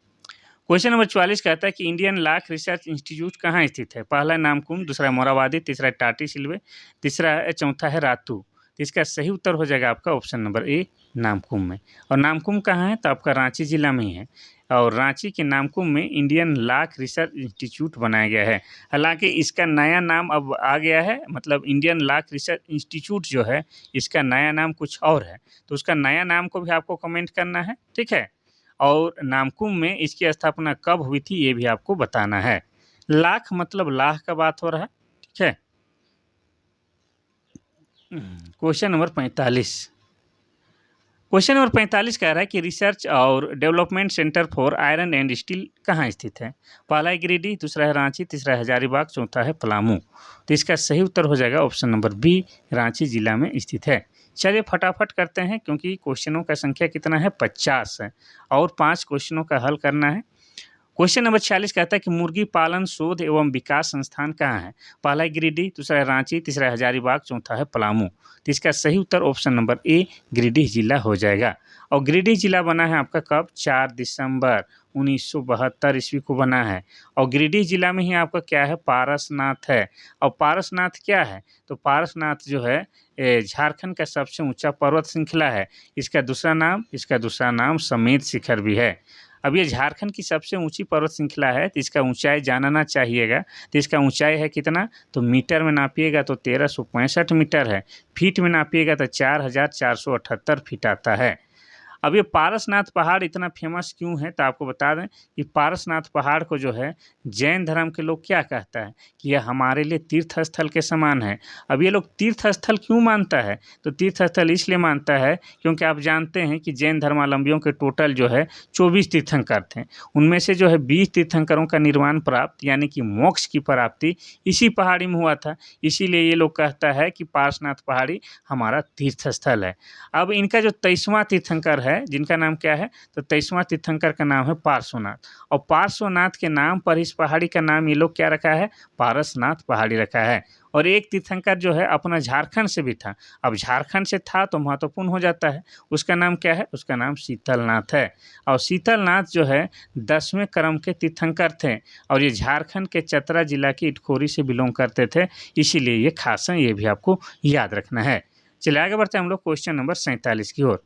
क्वेश्चन नंबर 44 कहता है कि इंडियन लॉ रिसर्च इंस्टीट्यूट कहाँ स्थित है? पहला है नामकुम, दूसरा है मोराबादी, तीसरा है टाटी सिलवे, चौथा है रातू। तो इसका सही उत्तर हो जाएगा आपका ऑप्शन नंबर ए नामकुम में। और नामकुम कहाँ है? तो आपका रांची जिला में ही है। और रांची के नामकुम में इंडियन लॉ रिसर्च इंस्टीट्यूट बनाया गया है। हालांकि इसका नया नाम अब आ गया है, मतलब इंडियन लॉ रिसर्च इंस्टीट्यूट जो है इसका नया नाम कुछ और है। तो उसका नया नाम को भी आपको कमेंट करना है, ठीक है। और नामकुम में इसकी स्थापना कब हुई थी ये भी आपको बताना है। लाख मतलब लाख का बात हो रहा है, ठीक है। Question number 45। क्वेश्चन नंबर 45 कह रहा है कि रिसर्च और development centre for iron and steel कहाँ स्थित है? पहला है गिरिडीह, दूसरा है रांची, तीसरा है हजारीबाग, चौथा है पलामू। तो इसका सही उत्तर हो जाएगा ऑप्शन नंबर बी रांची जिला में स्थित है। चलिए फटाफट करते हैं क्योंकि क्वेश्चनों का संख्या कितना है? 50 है और 5 क्वेश्चनों का हल करना है। क्वेश्चन नंबर 46 कहता है कि मुर्गी पालन शोध एवं विकास संस्थान कहाँ है? पहला है गिरिडीह, दूसरा है रांची, तीसरा है हजारीबाग, चौथा है पलामू। तो इसका सही उत्तर ऑप्शन नंबर ए गिरिडीह जिला हो जाएगा। और गिरिडीह जिला बना है आपका कब? 4 दिसंबर 1972 ईस्वी को बना है। और गिरिडीह जिला में ही आपका क्या है? पारसनाथ है। और पारसनाथ क्या है? तो पारसनाथ जो है झारखंड का सबसे ऊंचा पर्वत श्रृंखला है। इसका दूसरा नाम समेत शिखर भी है। अब ये झारखंड की सबसे ऊंची पर्वत श्रृंखला है, तो इसका ऊंचाई जानना चाहिएगा। तो इसका ऊंचाई है कितना? तो मीटर में नापिएगा तो 1365 मीटर है। फीट में नापिएगा तो 4478 फीट आता है। अब ये पारसनाथ पहाड़ इतना फेमस क्यों है? तो आपको बता दें कि पारसनाथ पहाड़ को जो है जैन धर्म के लोग क्या कहता है कि यह हमारे लिए तीर्थ स्थल के समान है। अब ये लोग तीर्थ स्थल क्यों मानता है? तो तीर्थ स्थल इसलिए मानता है क्योंकि आप जानते हैं कि जैन धर्मावलंबियों के टोटल जो है 24 तीर्थंकर थे। उनमें से जो है 20 तीर्थंकरों का निर्वाण प्राप्त यानी कि मोक्ष की प्राप्ति इसी पहाड़ी में हुआ था। इसीलिए ये लोग कहता है कि पारसनाथ पहाड़ी हमारा तीर्थ स्थल है। अब इनका जो 23वां तीर्थंकर है जिनका नाम क्या है? तो 23वां तीर्थंकर का नाम है पार्श्वनाथ। और पार्श्वनाथ के नाम पर इस पहाड़ी का नाम ये लोग क्या रखा है? पारसनाथ पहाड़ी रखा है। और एक तीर्थंकर जो है अपना झारखंड से भी था। अब झारखंड से था तो महत्वपूर्ण हो जाता है। उसका नाम क्या है? उसका नाम शीतलनाथ है। और शीतलनाथ जो है 10वें क्रम के तीर्थंकर थे और ये झारखंड के चतरा जिला की इटखोरी से बिलोंग करते थे। इसीलिए ये खास हैं, ये भी आपको याद रखना है। चलिए आगे बढ़ते हैं हम लोग क्वेश्चन नंबर 47 की ओर।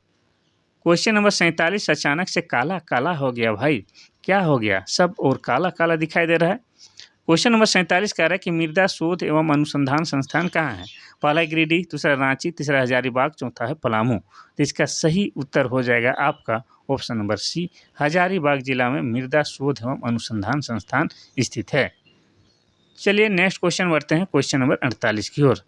क्वेश्चन नंबर 47 अचानक से काला काला हो गया भाई, क्या हो गया? सब और काला काला दिखाई दे रहा है। क्वेश्चन नंबर 47 कह रहा है कि मृदा शोध एवं अनुसंधान संस्थान कहाँ है? पहला है गिरिडीह, दूसरा रांची, तीसरा हजारीबाग, चौथा है पलामू। तो इसका सही उत्तर हो जाएगा आपका ऑप्शन नंबर सी हजारीबाग जिला में मृदा शोध एवं अनुसंधान संस्थान स्थित है। चलिए नेक्स्ट क्वेश्चन बढ़ते हैं क्वेश्चन नंबर 48 की ओर।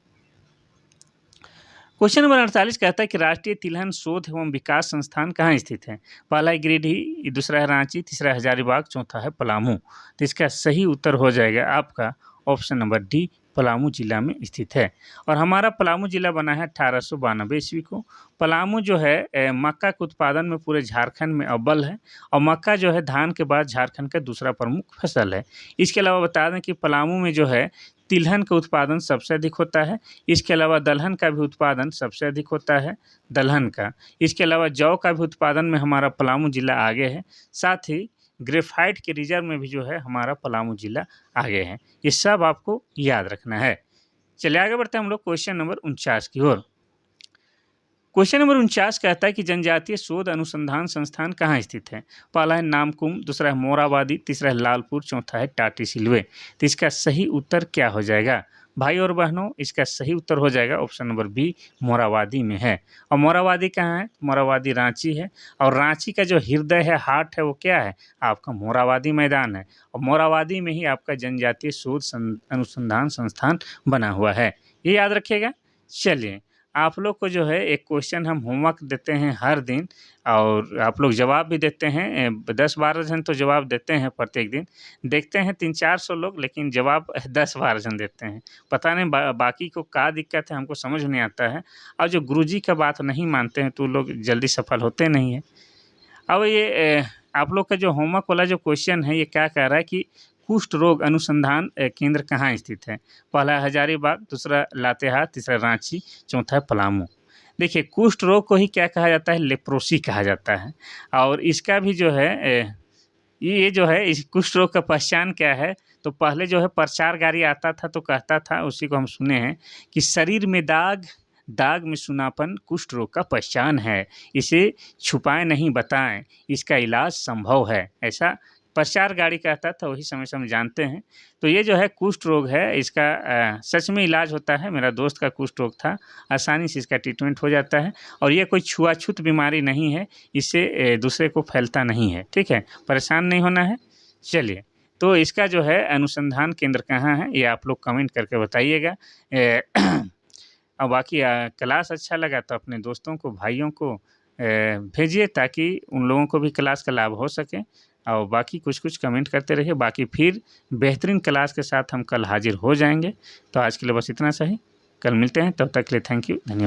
क्वेश्चन नंबर 48 कहता है कि राष्ट्रीय तिलहन शोध एवं विकास संस्थान कहाँ स्थित है? पहला है गिरिडीह, दूसरा है रांची, तीसरा है हजारीबाग, चौथा है पलामू। तो इसका सही उत्तर हो जाएगा आपका ऑप्शन नंबर डी पलामू जिला में स्थित है। और हमारा पलामू जिला बना है 1892 ईस्वी को। पलामू जो है मक्का के उत्पादन में पूरे झारखंड में अव्वल है। और मक्का जो है धान के बाद झारखंड का दूसरा प्रमुख फसल है। इसके अलावा बता दें कि पलामू में जो है तिलहन का उत्पादन सबसे अधिक होता है। इसके अलावा दलहन का भी उत्पादन सबसे अधिक होता है, दलहन का। इसके अलावा जौ का भी उत्पादन में हमारा पलामू जिला आगे है। साथ ही ग्रेफाइट के रिजर्व में भी जो है हमारा पलामू जिला आगे है। ये सब आपको याद रखना है। चलिए आगे बढ़ते हैं हम लोग क्वेश्चन नंबर 49 की ओर। क्वेश्चन नंबर 49 कहता है कि जनजातीय शोध अनुसंधान संस्थान कहाँ स्थित है? पहला है नामकुम, दूसरा है मोराबादी, तीसरा है लालपुर, चौथा है टाटी सिलवे। तो इसका सही उत्तर क्या हो जाएगा भाई और बहनों? इसका सही उत्तर हो जाएगा ऑप्शन नंबर बी, मोराबादी में है। और मोराबादी कहाँ है? मोराबादी रांची है। और रांची का जो हृदय है, हार्ट है, वो क्या है? आपका मोराबादी मैदान है। और मोराबादी में ही आपका जनजातीय शोध अनुसंधान संस्थान बना हुआ है, ये याद रखिएगा। चलिए आप लोग को जो है एक क्वेश्चन हम होमवर्क देते हैं हर दिन, और आप लोग जवाब भी देते हैं। 10-12 जन तो जवाब देते हैं प्रत्येक दिन। देखते हैं 300-400 लोग, लेकिन जवाब 10-12 जन देते हैं। पता नहीं बाकी को क्या दिक्कत है, हमको समझ नहीं आता है। और जो गुरुजी का बात नहीं मानते हैं तो लोग जल्दी सफल होते नहीं हैं। अब ये आप लोग का जो होमवर्क वाला जो क्वेश्चन है, ये क्या कह रहा है कि कुष्ठ रोग अनुसंधान केंद्र कहाँ स्थित है? पहला हजारीबाग, दूसरा लातेहार, तीसरा रांची, चौथा है पलामू। देखिए कुष्ठ रोग को ही क्या कहा जाता है? लेप्रोसी कहा जाता है। और इसका भी जो है ये जो है इस कुष्ठ रोग का पहचान क्या है? तो पहले जो है प्रचार गाड़ी आता था तो कहता था, उसी को हम सुने हैं कि शरीर में दाग, दाग में सुनापन कुष्ठ रोग का पहचान है, इसे छुपाएं नहीं बताएं, इसका इलाज संभव है। ऐसा प्रचार गाड़ी कहता था, वही समय से हम जानते हैं। तो ये जो है कुष्ठ रोग है, इसका सच में इलाज होता है। मेरा दोस्त का कुष्ठ रोग था, आसानी से इसका ट्रीटमेंट हो जाता है। और ये कोई छुआछूत बीमारी नहीं है, इससे दूसरे को फैलता नहीं है। ठीक है, परेशान नहीं होना है। चलिए तो इसका जो है अनुसंधान केंद्र कहाँ है, ये आप लोग कमेंट करके बताइएगा। और बाकी क्लास अच्छा लगा तो अपने दोस्तों को, भाइयों को भेजिए, ताकि उन लोगों को भी क्लास का लाभ हो सके। और बाकी कुछ कमेंट करते रहिए। बाकी फिर बेहतरीन क्लास के साथ हम कल हाजिर हो जाएंगे। तो आज के लिए बस इतना सही, कल मिलते हैं, तब तक के लिए थैंक यू, धन्यवाद।